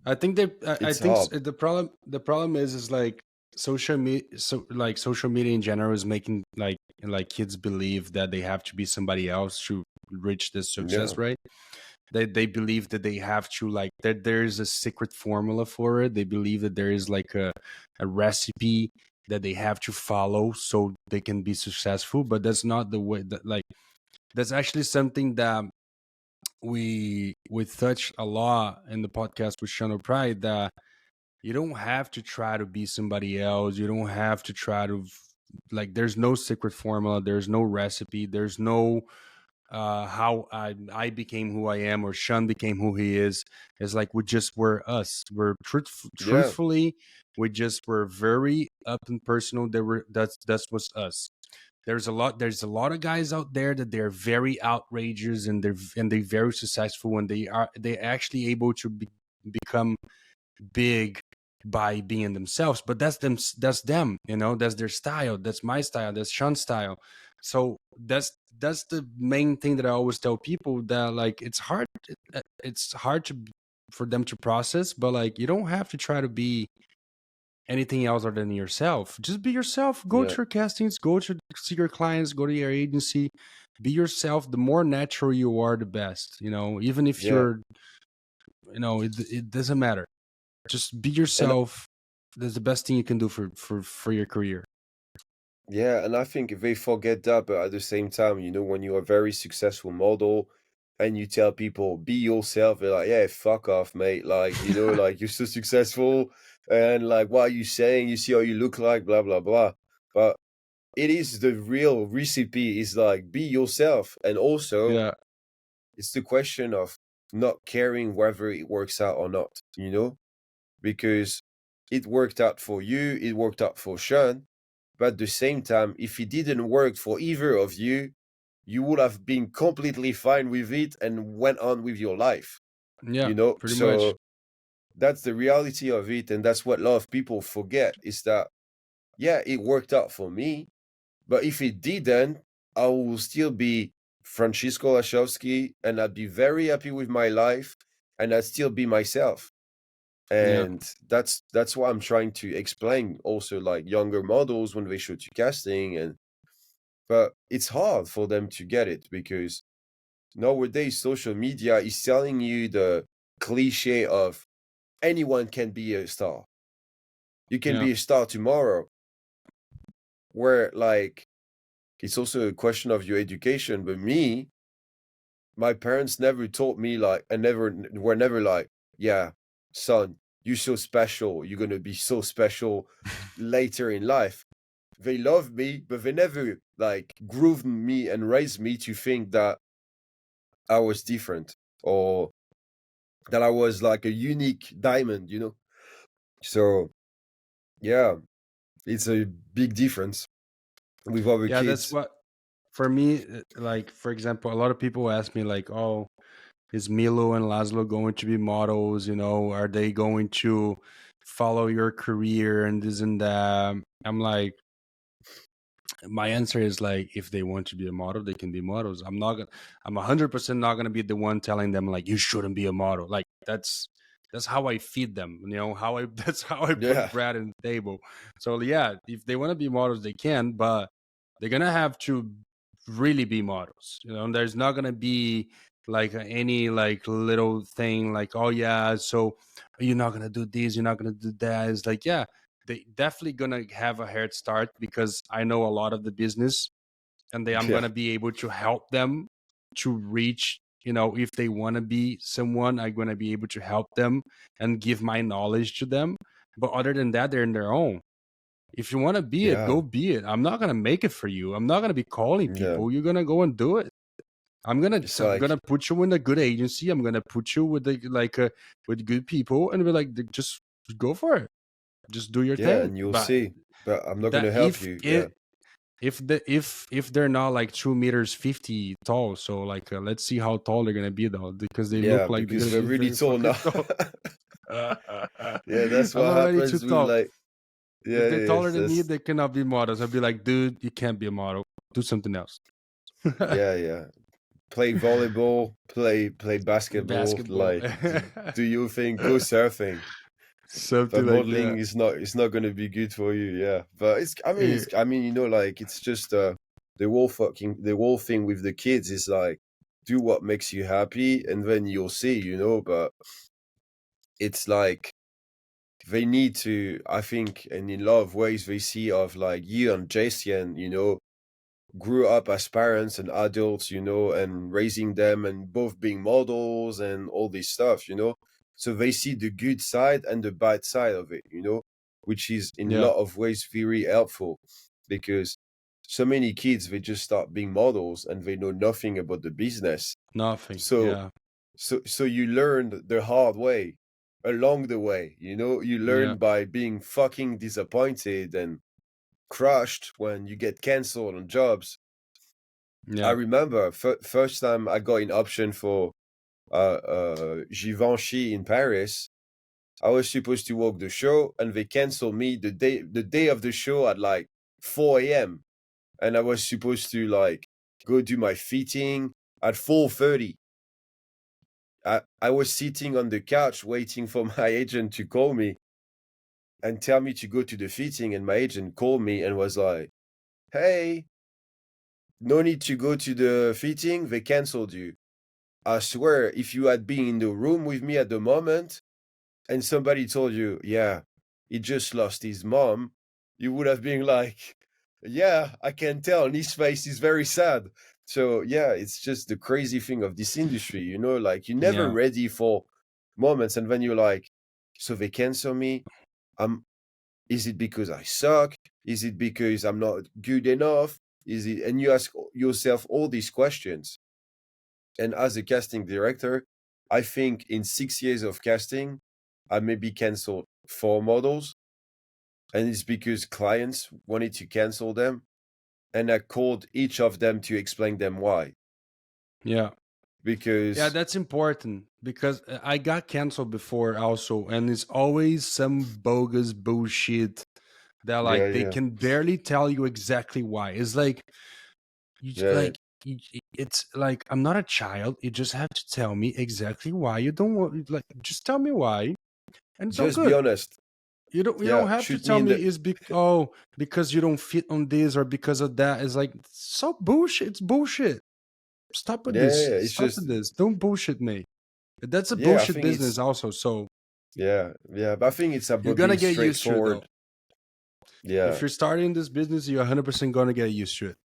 I think I it's think hard. the problem is like social media in general is making like kids believe that they have to be somebody else to reach this Yeah. success, right? They believe that they have to, like, that there is a secret formula for it. They believe that there is like a recipe that they have to follow so they can be successful, but that's not the way that, like, that's actually something that we touched a lot in the podcast with Shano Pride, that you don't have to try to be somebody else. You don't have to try to, like, there's no secret formula, there's no recipe, there's no how I became who I am or Sean became who he is. It's like we just were us. We're Yeah. truthfully, we just were very up and personal. That's was us. There's a lot of guys out there that they're very outrageous, and they're very successful, and they actually able to become big by being themselves. But that's them. That's their style, that's my style, that's Sean's style. So that's the main thing that I always tell people, that like it's hard for them to process, but like you don't have to try to be anything else other than yourself. Just be yourself. Go to Yeah. your castings, go to see your clients, go to your agency. Be yourself. The more natural you are, the best. Even if Yeah. it doesn't matter. Just be And yourself. That's the best thing you can do for your career. yeah, and I think they forget that, but at the same time, when you're a very successful model and you tell people be yourself, they're like, yeah, fuck off, mate. Like, like you're so successful and like what are you saying? You see how you look like, blah blah blah. But it is the real recipe is like be yourself. And also Yeah, it's the question of not caring whether it works out or not, because it worked out for you, it worked out for Sean. But at the same time, if it didn't work for either of you, you would have been completely fine with it and went on with your life, yeah, you know? pretty much. So that's the reality of it. And that's what a lot of people forget is that, yeah, it worked out for me. But if it didn't, I will still be Francisco Lashowski and I'd be very happy with my life and I'd still be myself. Yeah, And that's what I'm trying to explain also like younger models when they show to casting. And but it's hard for them to get it because nowadays social media is telling you the cliche of anyone can be a star. You can yeah, be a star tomorrow. Where like it's also a question of your education. But me, my parents never taught me like, and were never like, yeah, son, you're so special. You're gonna be so special later in life. They loved me, but they never like groomed me and raised me to think that I was different or that I was like a unique diamond, you know? So yeah, it's a big difference with other Yeah, that's kids. what for me. Like for example, a lot of people ask me like, "Oh, is Milo and Laszlo going to be models? You know, are they going to follow your career and this and that?" I'm like, my answer is like, if they want to be a model, they can be models. I'm 100% not gonna be the one telling them like you shouldn't be a model. Like that's how I feed them. You know how I that's how I put Yeah, bread on the table. So yeah, if they want to be models, they can, but they're gonna have to really be models. You know, and there's not gonna be like any like little thing like, oh yeah, so you're not gonna do this, you're not gonna do that. It's like, yeah, they definitely gonna have a head start because I know a lot of the business, and I'm yeah, gonna be able to help them to reach. You know, if they want to be someone, I'm gonna be able to help them and give my knowledge to them. But other than that, they're in their own. If you want to be it, yeah, go be it. I'm not gonna make it for you. I'm not gonna be calling yeah. people. You're gonna go and do it. It's I'm like, gonna put you in a good agency. I'm gonna put you with with good people, and we're like, just go for it. Just do your yeah, thing. and you'll But see. But I'm not that gonna help you. Yeah, if they're not like 2 meters 50 tall, so like let's see how tall they're gonna be though, because they yeah, look like they're because gonna they're be really very tall fucking now. tall. Yeah, that's I'm what already too happens with tall. like, If yeah, they're taller yes, than me, that's, they cannot be models. I'd be like, dude, you can't be a model. Do something else. yeah, yeah. Play volleyball, play basketball, Basketball. like do your thing, go surfing. But Something like modeling that. is not, it's not gonna be good for you, yeah. But Eh, I mean, you know, like it's just the whole thing with the kids is like do what makes you happy and then you'll see, you know, but it's like they need to, I think, and in a lot of ways they see of like you and Jason, you know, grew up as parents and adults, you know, and raising them and both being models and all this stuff, you know. So they see the good side and the bad side of it, you know, which is in a yeah, lot of ways very helpful because so many kids they just start being models and they know nothing about the business. nothing. So Yeah, so you learned the hard way along the way, you know, you yeah, learn by being fucking disappointed and crushed when you get canceled on jobs. I yeah, remember first time I got an option for Givenchy in Paris. I was supposed to work the show, and they canceled me the day of the show at like 4 a.m. And I was supposed to like go do my fitting at 4:30. I was sitting on the couch waiting for my agent to call me and tell me to go to the fitting, and my agent called me and was like, "Hey, no need to go to the fitting. They canceled you." I swear, if you had been in the room with me at the moment and somebody told you, yeah, he just lost his mom, you would have been like, yeah, I can tell. And his face is very sad. So, yeah, it's just the crazy thing of this industry, you know, like you're never yeah, ready for moments. And then you're like, so they cancel me. Is it because I suck? Is it because I'm not good enough? Is it, and you ask yourself all these questions. And as a casting director, I think in 6 years of casting, I maybe canceled 4 models. And it's because clients wanted to cancel them. And I called each of them to explain them why. yeah. Yeah, Because, that's important because I got canceled before also, and it's always some bogus bullshit that yeah, like they yeah, can barely tell you exactly why. It's like yeah, yeah. it's like I'm not a child. You just have to tell me exactly why you don't want. Like, just tell me why, and it's all Just be good. honest. You Yeah, don't have to shoot me tell in me the. is because you don't fit on this or because of that. It's like so bullshit. It's bullshit. Stop with Yeah, yeah, this. yeah. It's Stop just, with this. Don't bullshit me. That's a yeah, I bullshit think business it's, also. So yeah, yeah. But I think it's you're about gonna being get used to it though. straightforward. Yeah. If you're starting this business, you're 100% gonna get used to it.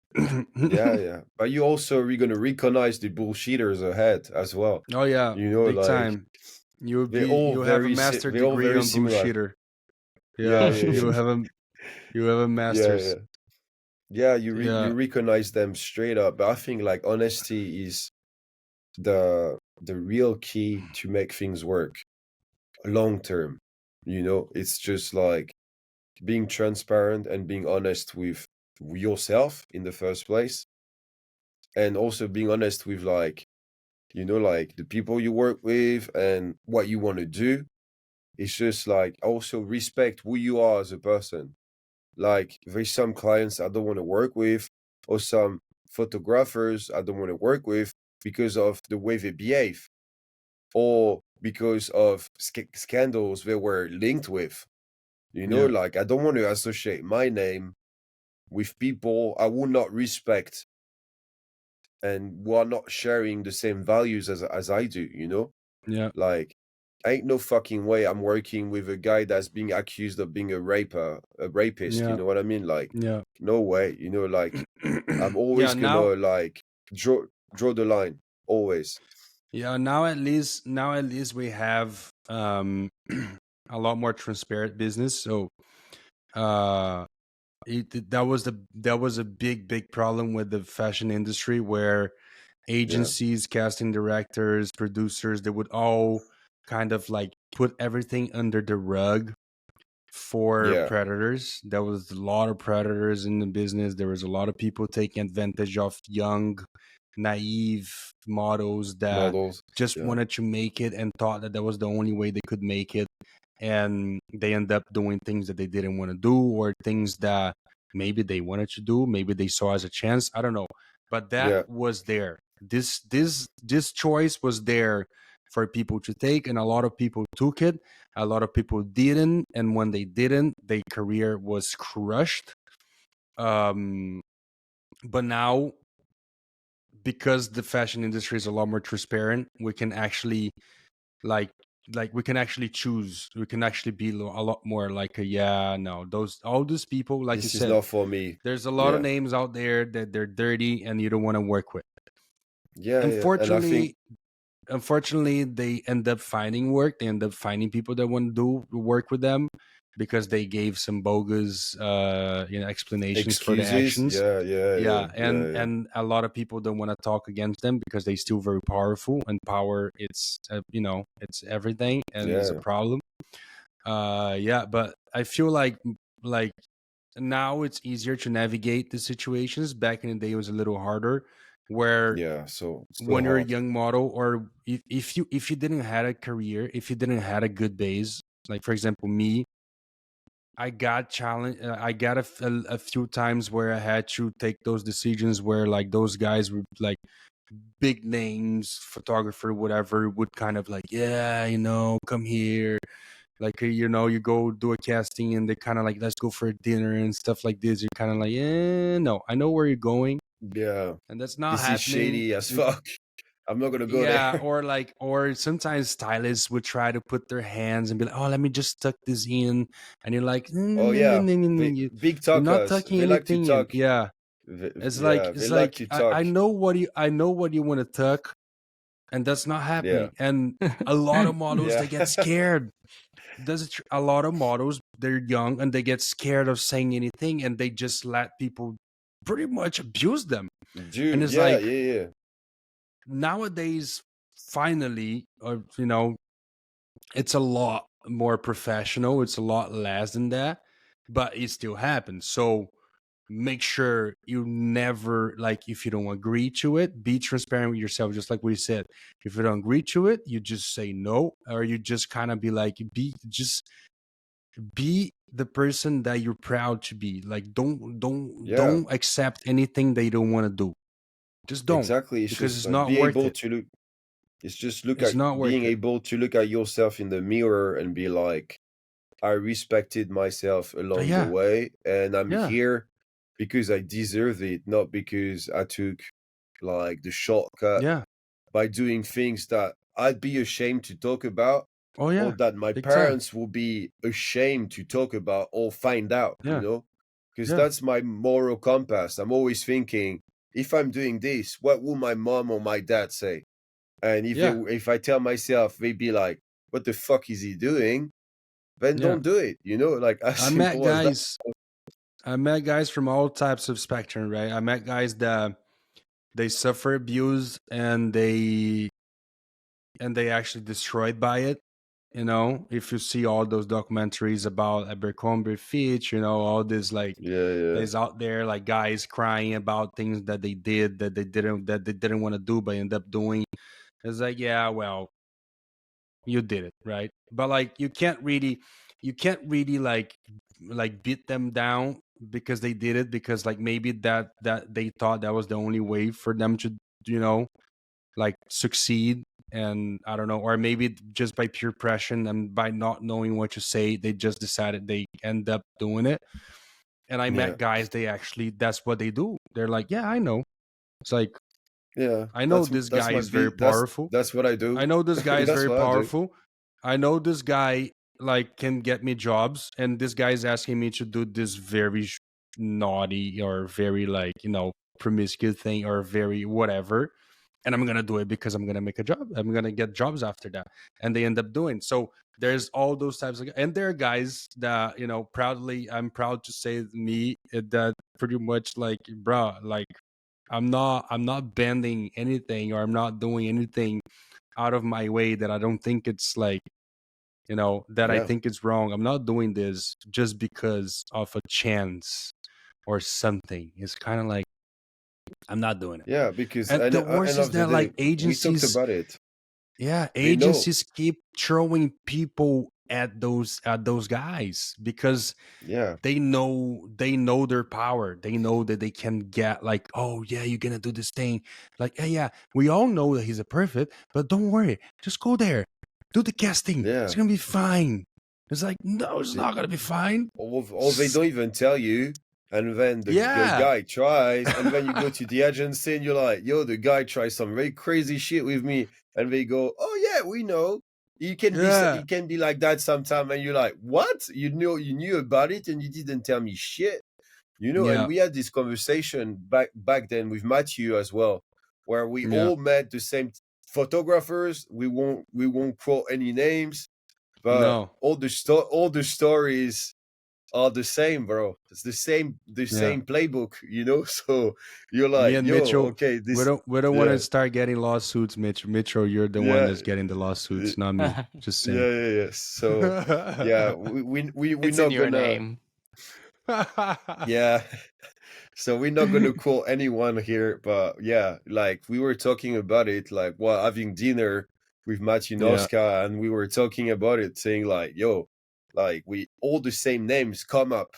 Yeah. But you also are gonna recognize the bullshitters ahead as well. Oh yeah, You know, big like time. You'll have a master they're all degree very on similar. bullshitter. Yeah, Yeah, yeah, yeah. you have a Yeah, master's. yeah. Yeah, you Yeah, recognize them straight up. But I think like honesty is the real key to make things work long term. You know, it's just like being transparent and being honest with yourself in the first place, and also being honest with like, you know, like the people you work with and what you want to do. It's just like also respect who you are as a person. Like there's some clients I don't want to work with, or some photographers I don't want to work with because of the way they behave, or because of scandals they were linked with. You know, yeah, like I don't want to associate my name with people I will not respect and who are not sharing the same values as I do, you know? yeah, Like, ain't no fucking way I'm working with a guy that's being accused of being a rapist, you yeah, know what I mean? Like, yeah. no way, you know, like I'm Yeah, always now gonna like draw the line. Always. yeah, now at least we have a lot more transparent business. So uh that was a big problem with the fashion industry where Yeah. agencies, casting directors, producers, they would all kind of like put everything under the rug for Yeah. predators. There was a lot of predators in the business. There was a lot of people taking advantage of young, naive models that Models. just Yeah. wanted to make it and thought that that was the only way they could make it. And they end up doing things that they didn't want to do, or things that maybe they wanted to do, maybe they saw as a chance. I don't know. But that Yeah. was there. This choice was there for people to take, and a lot of people took it, a lot of people didn't, and when they didn't, their career was crushed. um but now, because the fashion industry is a lot more transparent, we can actually like we can actually choose, we can actually be a lot more like a, yeah, no, those all those people, like you This is said, not for me. there's a lot of Yeah. names out there that they're dirty and you don't want to work with. Yeah, yeah. And I think Unfortunately, they end up finding work, they end up finding people that want to do work with them because they gave some bogus explanations for the excuses. actions. Yeah, yeah, yeah, Yeah, yeah, yeah. and a lot of people don't want to talk against them because they still very powerful, and power, it's it's everything and is a Yeah. problem. Yeah, but I feel like now it's easier to navigate the situations. Back in the day it was a little harder, where Yeah, so still when you're a hard. young model, or if you didn't had a career, if you didn't had a good base, like for example me, I got challenge. I got a few times where I had to take those decisions where like those guys were like big names, photographer, whatever, would kind of like, yeah, come here. Like, you go do a casting and they kind of like, let's go for a dinner and stuff like this. You're kind of like, yeah, no, I know where you're going. Yeah. And that's not This is happening. shady as fuck. I'm not gonna go Yeah, there. or sometimes stylists would try to put their hands and be like, "Oh, let me just tuck this in," and you're like, Oh yeah. They You, big you're not talkers. tucking They like to anything in." talk. Yeah, Yeah, they like to talk. I know what you want to tuck, and that's not Yeah. happening. And a lot of models, Yeah. they get scared. A lot of models, they're young and they get scared of saying anything, and they just let people pretty much abuse them. And Dude, it's yeah, like, yeah, yeah. nowadays, finally, or it's a lot more professional, it's a lot less than that, but it still happens. So make sure you never, like, if you don't agree to it, be transparent with yourself, just like we said. If you don't agree to it, you just say no, or you just kind of be like, be the person that you're proud to be. Like, Yeah. don't accept anything they don't want to do. Just don't, Exactly. It's because just it's like not be worth able it. to look it's just look It's at not worth being it. able to look at yourself in the mirror and be like, I respected myself along the Yeah, way, and I'm yeah, here because I deserve it, not because I took like the shortcut yeah, by doing things that I'd be ashamed to talk about. Oh or yeah, that my big time. parents will be ashamed to talk about or find out, you Yeah, know? Because yeah, that's my moral compass. I'm always thinking, if I'm doing this, what will my mom or my dad say? And yeah, if I tell myself, they be like, what the fuck is he doing? Then yeah. don't do it, you know? Like as I met simple as that. guys. I met guys from all types of spectrum, right? I met guys that they suffer abuse and they actually destroyed by it. You know, if you see all those documentaries about Abercrombie Fitch, you know, all this like Yeah, yeah, there's out there like guys crying about things that they did that they didn't want to do but end up doing. It's like, yeah, well, you did it, right? But like you can't really like beat them down because they did it, because like maybe that they thought that was the only way for them to, you know, like succeed. And I don't know, or maybe just by pure pressure and by not knowing what to say, they just decided they end up doing it. And I yeah, met guys, they actually, that's what they do. They're like, yeah, I know. It's like, yeah. I know this That's guy my is very big. powerful. That's what I I do. know this guy is That's very what I do. powerful. I know this guy like can get me jobs, and this guy is asking me to do this very naughty or very like, you know, promiscuous thing or very whatever, and I'm gonna do it because I'm gonna make a job. I'm gonna get jobs after that, and they end up doing. So there's all those types of, and there are guys that, you know, proudly, I'm proud to say me that pretty much like, bruh, like I'm not bending anything or I'm not doing anything out of my way that I don't think it's like, you know, that I Yeah, think it's wrong. I'm not doing this just because of a chance or something. It's kind of like I'm not doing it. yeah. Because And the end worst is of the that day, like we talked agencies, about it. yeah, They know. agencies keep throwing people at those guys because Yeah, they know their power. They know that they can get like, oh yeah, you're gonna do this thing. Like, yeah, yeah, we all know that he's a perfect, but don't worry, just go there, do the casting. It's yeah. gonna be fine. It's like, no, it's not gonna be fine. Or they don't even tell you, and then the Yeah, guy tries, and then you go to the agency and you're like, yo, the guy tries some very crazy shit with me, and they go, oh yeah, we know. yeah, He can be like that sometime, and you're like, what? You knew about it and you didn't tell me shit. You know, and yeah, we had this conversation back then with Matthew as well, where we yeah. all met the same photographers. We won't quote any names, but No, all the stories are the same, bro. It's the yeah. same playbook, you know. So you're Me like, and yo, Mitchell, okay, this, we don't want to yeah, start getting lawsuits, Mitch. Mitchell, you're the one yeah, that's getting the lawsuits, not me. Just saying. yeah. So yeah, we're It's in not your gonna, name. yeah. So we're not gonna quote anyone here, but yeah, like we were talking about it, like while having dinner with Matthew and Yeah, Oscar, and we were talking about it, saying like, yo, like we all the same names come up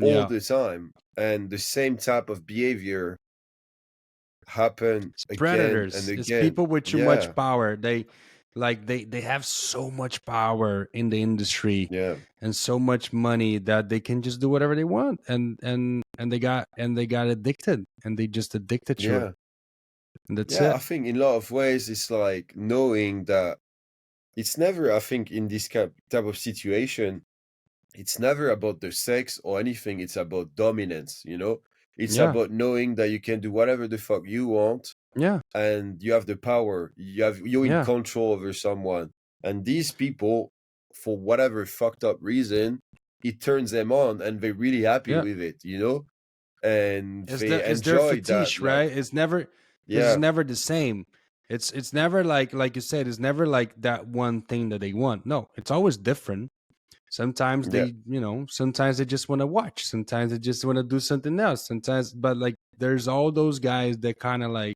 all yeah. the time, and the same type of behavior happen It's again and predators. It's again. people with too much Yeah, power. They like they have so much power in the industry yeah, and so much money that they can just do whatever they want, and they got addicted, and they just addicted to it. yeah, And that's yeah. it. I think in a lot of ways, it's like knowing that it's never. I think in this type of situation, it's never about the sex or anything. It's about dominance. You know, it's Yeah. about knowing that you can do whatever the fuck you want, Yeah. and you have the power. You're in Yeah. control over someone. And these people, for whatever fucked up reason, it turns them on, and they're really happy Yeah. with it. You know, and they It's their enjoy that. fetish, Like, right? It's never, because it's yeah, never the same. It's never like you said, it's never like that one thing that they want. No, it's always different. Sometimes yeah, they, you know, sometimes they just want to watch. Sometimes they just want to do something else. Sometimes, but like there's all those guys that kind of like,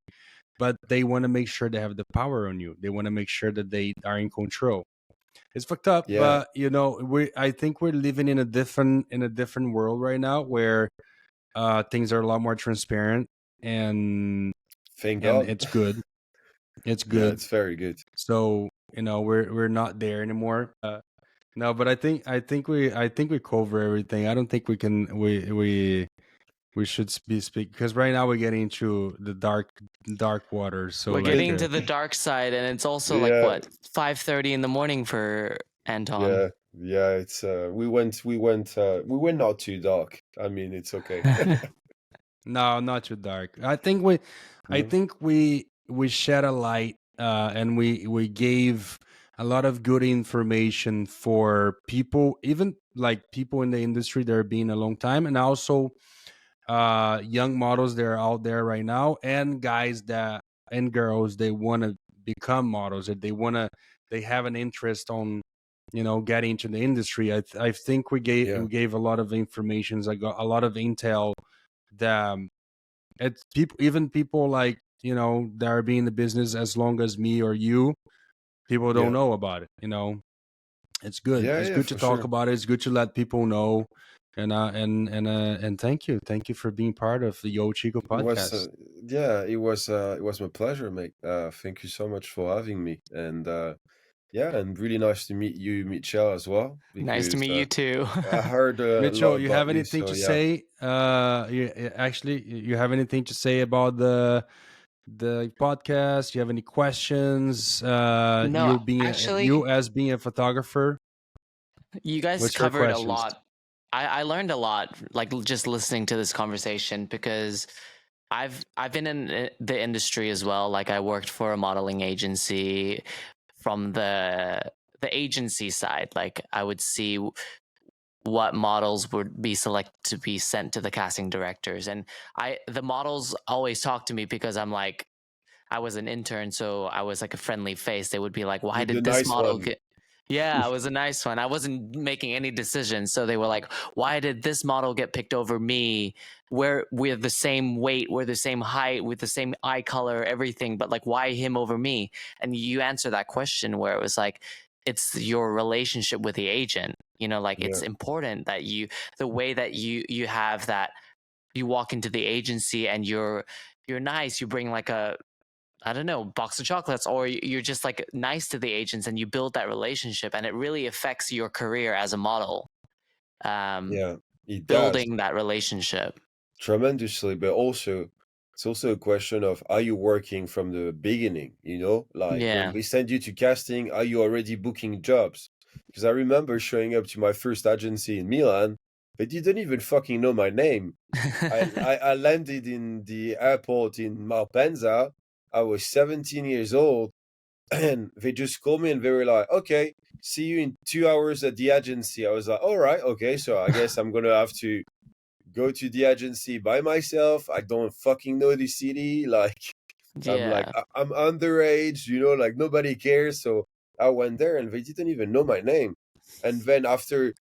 but they want to make sure they have the power on you. They want to make sure that they are in control. It's fucked up, yeah. but you know, I think we're living in a different world right now where things are a lot more transparent, and Thank God. it's good. It's Yeah, good. it's very good. So you know, we're not there anymore. No, but I think we cover everything. I don't think we can we should be speak because right now we're getting into the dark waters. So We're like, getting to the dark side, and it's also like Yeah, what 5:30 in the morning for Anton. yeah. It's we went not too dark. I mean, it's okay. no, not too dark. I No? think we shed a light, and we gave a lot of good information for people, even like people in the industry that are being a long time, and also young models that are out there right now, and guys that and girls they want to become models, that they have an interest on getting into the industry. I think Yeah, we gave a lot of informations. I got a lot of intel that it's people, even people like that are being in the business as long as me or you, people don't yeah, know about it. It's good. yeah, It's yeah, good to for talk sure. about it. It's good to let people know. And thank you for being part of the Yo Chico It was, podcast. yeah, it was my pleasure, mate. Thank you so much for having me, and yeah, and really nice to meet you, Michelle, as well, Nice to because meet you too. I heard a lot Mitchell, you about have you. anything So to yeah, say? You have anything to say about the podcast? You have any questions? No, actually, You as being a photographer, you guys what's your covered a questions? lot. I learned a lot, like just listening to this conversation, because I've been in the industry as well. Like I worked for a modeling agency from the agency side. Like I would see what models would be selected to be sent to the casting directors, and the models always talk to me because I'm like, I was an intern, so I was like a friendly face. They would be like, "Why you're the did this nice model one. get?" Yeah, I was a nice one. I wasn't making any decisions, so they were like, "Why did this model get picked over me? We're the same weight, we're the same height, with the same eye color, everything, but like, why him over me?" And you answer that question where it was like, it's your relationship with the agent. Like Yeah, it's important that the way that you have that, you walk into the agency and you're nice. You bring like a, I don't know, box of chocolates, or you're just like nice to the agents and you build that relationship, and it really affects your career as a model. Um, yeah, it does. Building that relationship. Tremendously, but also it's also a question of, are you working from the beginning, like when Yeah. they send you to casting, are you already booking jobs? Because I remember showing up to my first agency in Milan, they didn't even fucking know my name. I landed in the airport in Malpensa. I was 17 years old, and they just called me and they were like, okay, see you in 2 hours at the agency. I was like, all right, okay, so I guess I'm gonna have to go to the agency by myself. I don't fucking know the city. Like, I'm like, Yeah. I'm underage, like nobody cares. So I went there and they didn't even know my name. And then after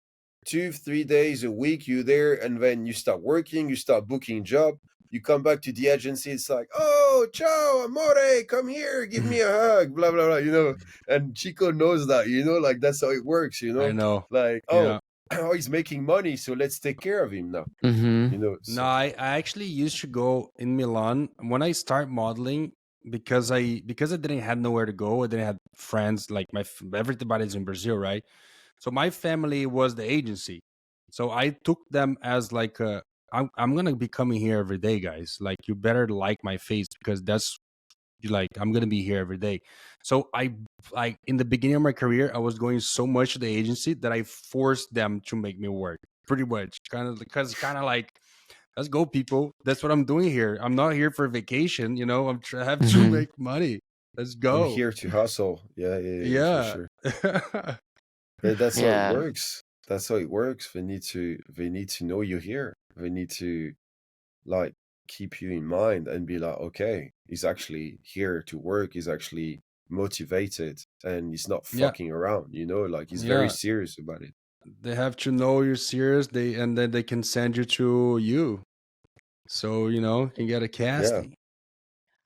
2, 3 days a week, you there, and then you start working, you start booking job. You come back to the agency, it's like, oh, ciao, amore, come here, give me a hug, blah, blah, blah. And Chico knows that, like that's how it works. I know. Like, oh, Yeah. oh, he's making money, so let's take care of him now. Mm-hmm. No, So I actually used to go in Milan when I start modeling because I didn't have nowhere to go. I didn't have friends like everybody's in Brazil, right? So my family was the agency. So I took them as like I'm gonna be coming here every day, guys. Like you better like my face because that's like I'm gonna be here every day. So I like in the beginning of my career, I was going so much to the agency that I forced them to make me work. Pretty much, kind of like, let's go, people. That's what I'm doing here. I'm not here for vacation. I have to Mm-hmm. make money. Let's I'm go. here to hustle. Yeah, yeah, yeah, for Yeah. sure. But that's how it Yeah. works. That's how it works. They need to know you're here. They need to like keep you in mind and be like, okay, he's actually here to work. He's actually motivated and he's not Yeah. fucking around. Like he's very Yeah. serious about it. They have to know you're serious. And then they can send you to you. So, you can get a Yeah. casting.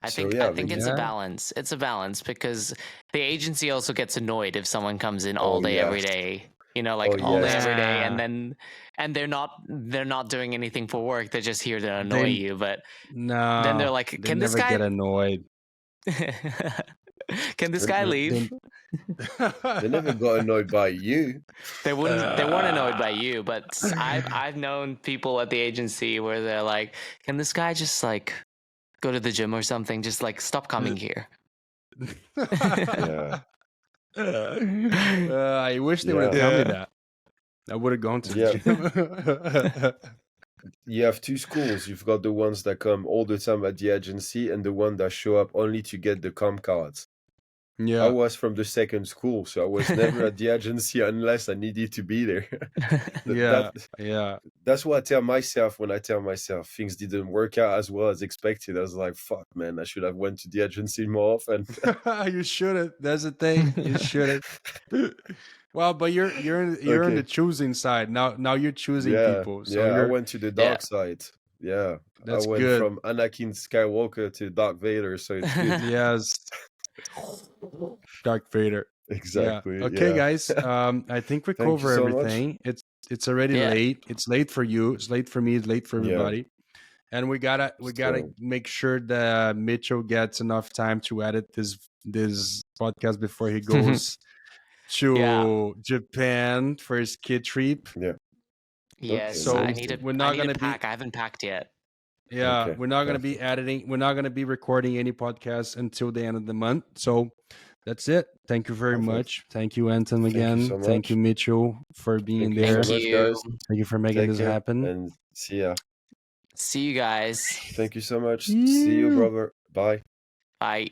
I So think I yeah, think it's a Yeah. balance. It's a balance because the agency also gets annoyed if someone comes in all oh day yeah, every day. oh Like all day yes, every day, and Yeah. then they're not doing anything for work. They're just here to annoy They you. But then they're No, like, they "Can this never get guy?" annoyed. Can this They- guy they- leave? They never got annoyed by you. They wouldn't. They weren't annoyed by you, but I've known people at the agency where they're like, "Can this guy just like go to the gym or something? Just like stop coming here." Yeah. I wish they would have told me Yeah. that. I would have gone to Yeah. the gym. You have two schools. You've got the ones that come all the time at the agency and the one that show up only to get the com cards. I Yeah. was from the second school, so I was never at the agency unless I needed to be there. Yeah. Yeah. That's what I tell myself when I tell myself things didn't work out as well as expected. I was like, fuck, man, I should have went to the agency more often. You shouldn't. That's the thing. You shouldn't. Well, but you're on Okay. the choosing side now. Now you're choosing Yeah, people. So yeah, I you're went to the Yeah. dark side. Yeah, That's I went good. from Anakin Skywalker to Darth Vader, so it's good. Yes. Dark Vader. Exactly. Yeah. Okay, yeah. guys. I think we Thank you cover so much. everything. It's already Yeah. late. It's late for you. It's late for me. It's late for Yeah. everybody. And we gotta So, make sure that Mitchell gets enough time to edit this podcast before he goes to Yeah. Japan for his kid trip. yeah. Yes, So I need to. we're not I need gonna to be pack. I haven't packed yet. yeah, Okay. we're not gonna be Perfect. editing. We're not gonna be recording any podcasts until the end of the month. So that's it. Thank you very Perfect. much. Thank you, Anton, Thank you again. so Thank you, much. Mitchell, for being Thank you there. so Thank much, you. guys. Thank you for making Take this care happen. and see ya. See you guys. Thank you so much. See you, Yeah. brother. Bye. Bye.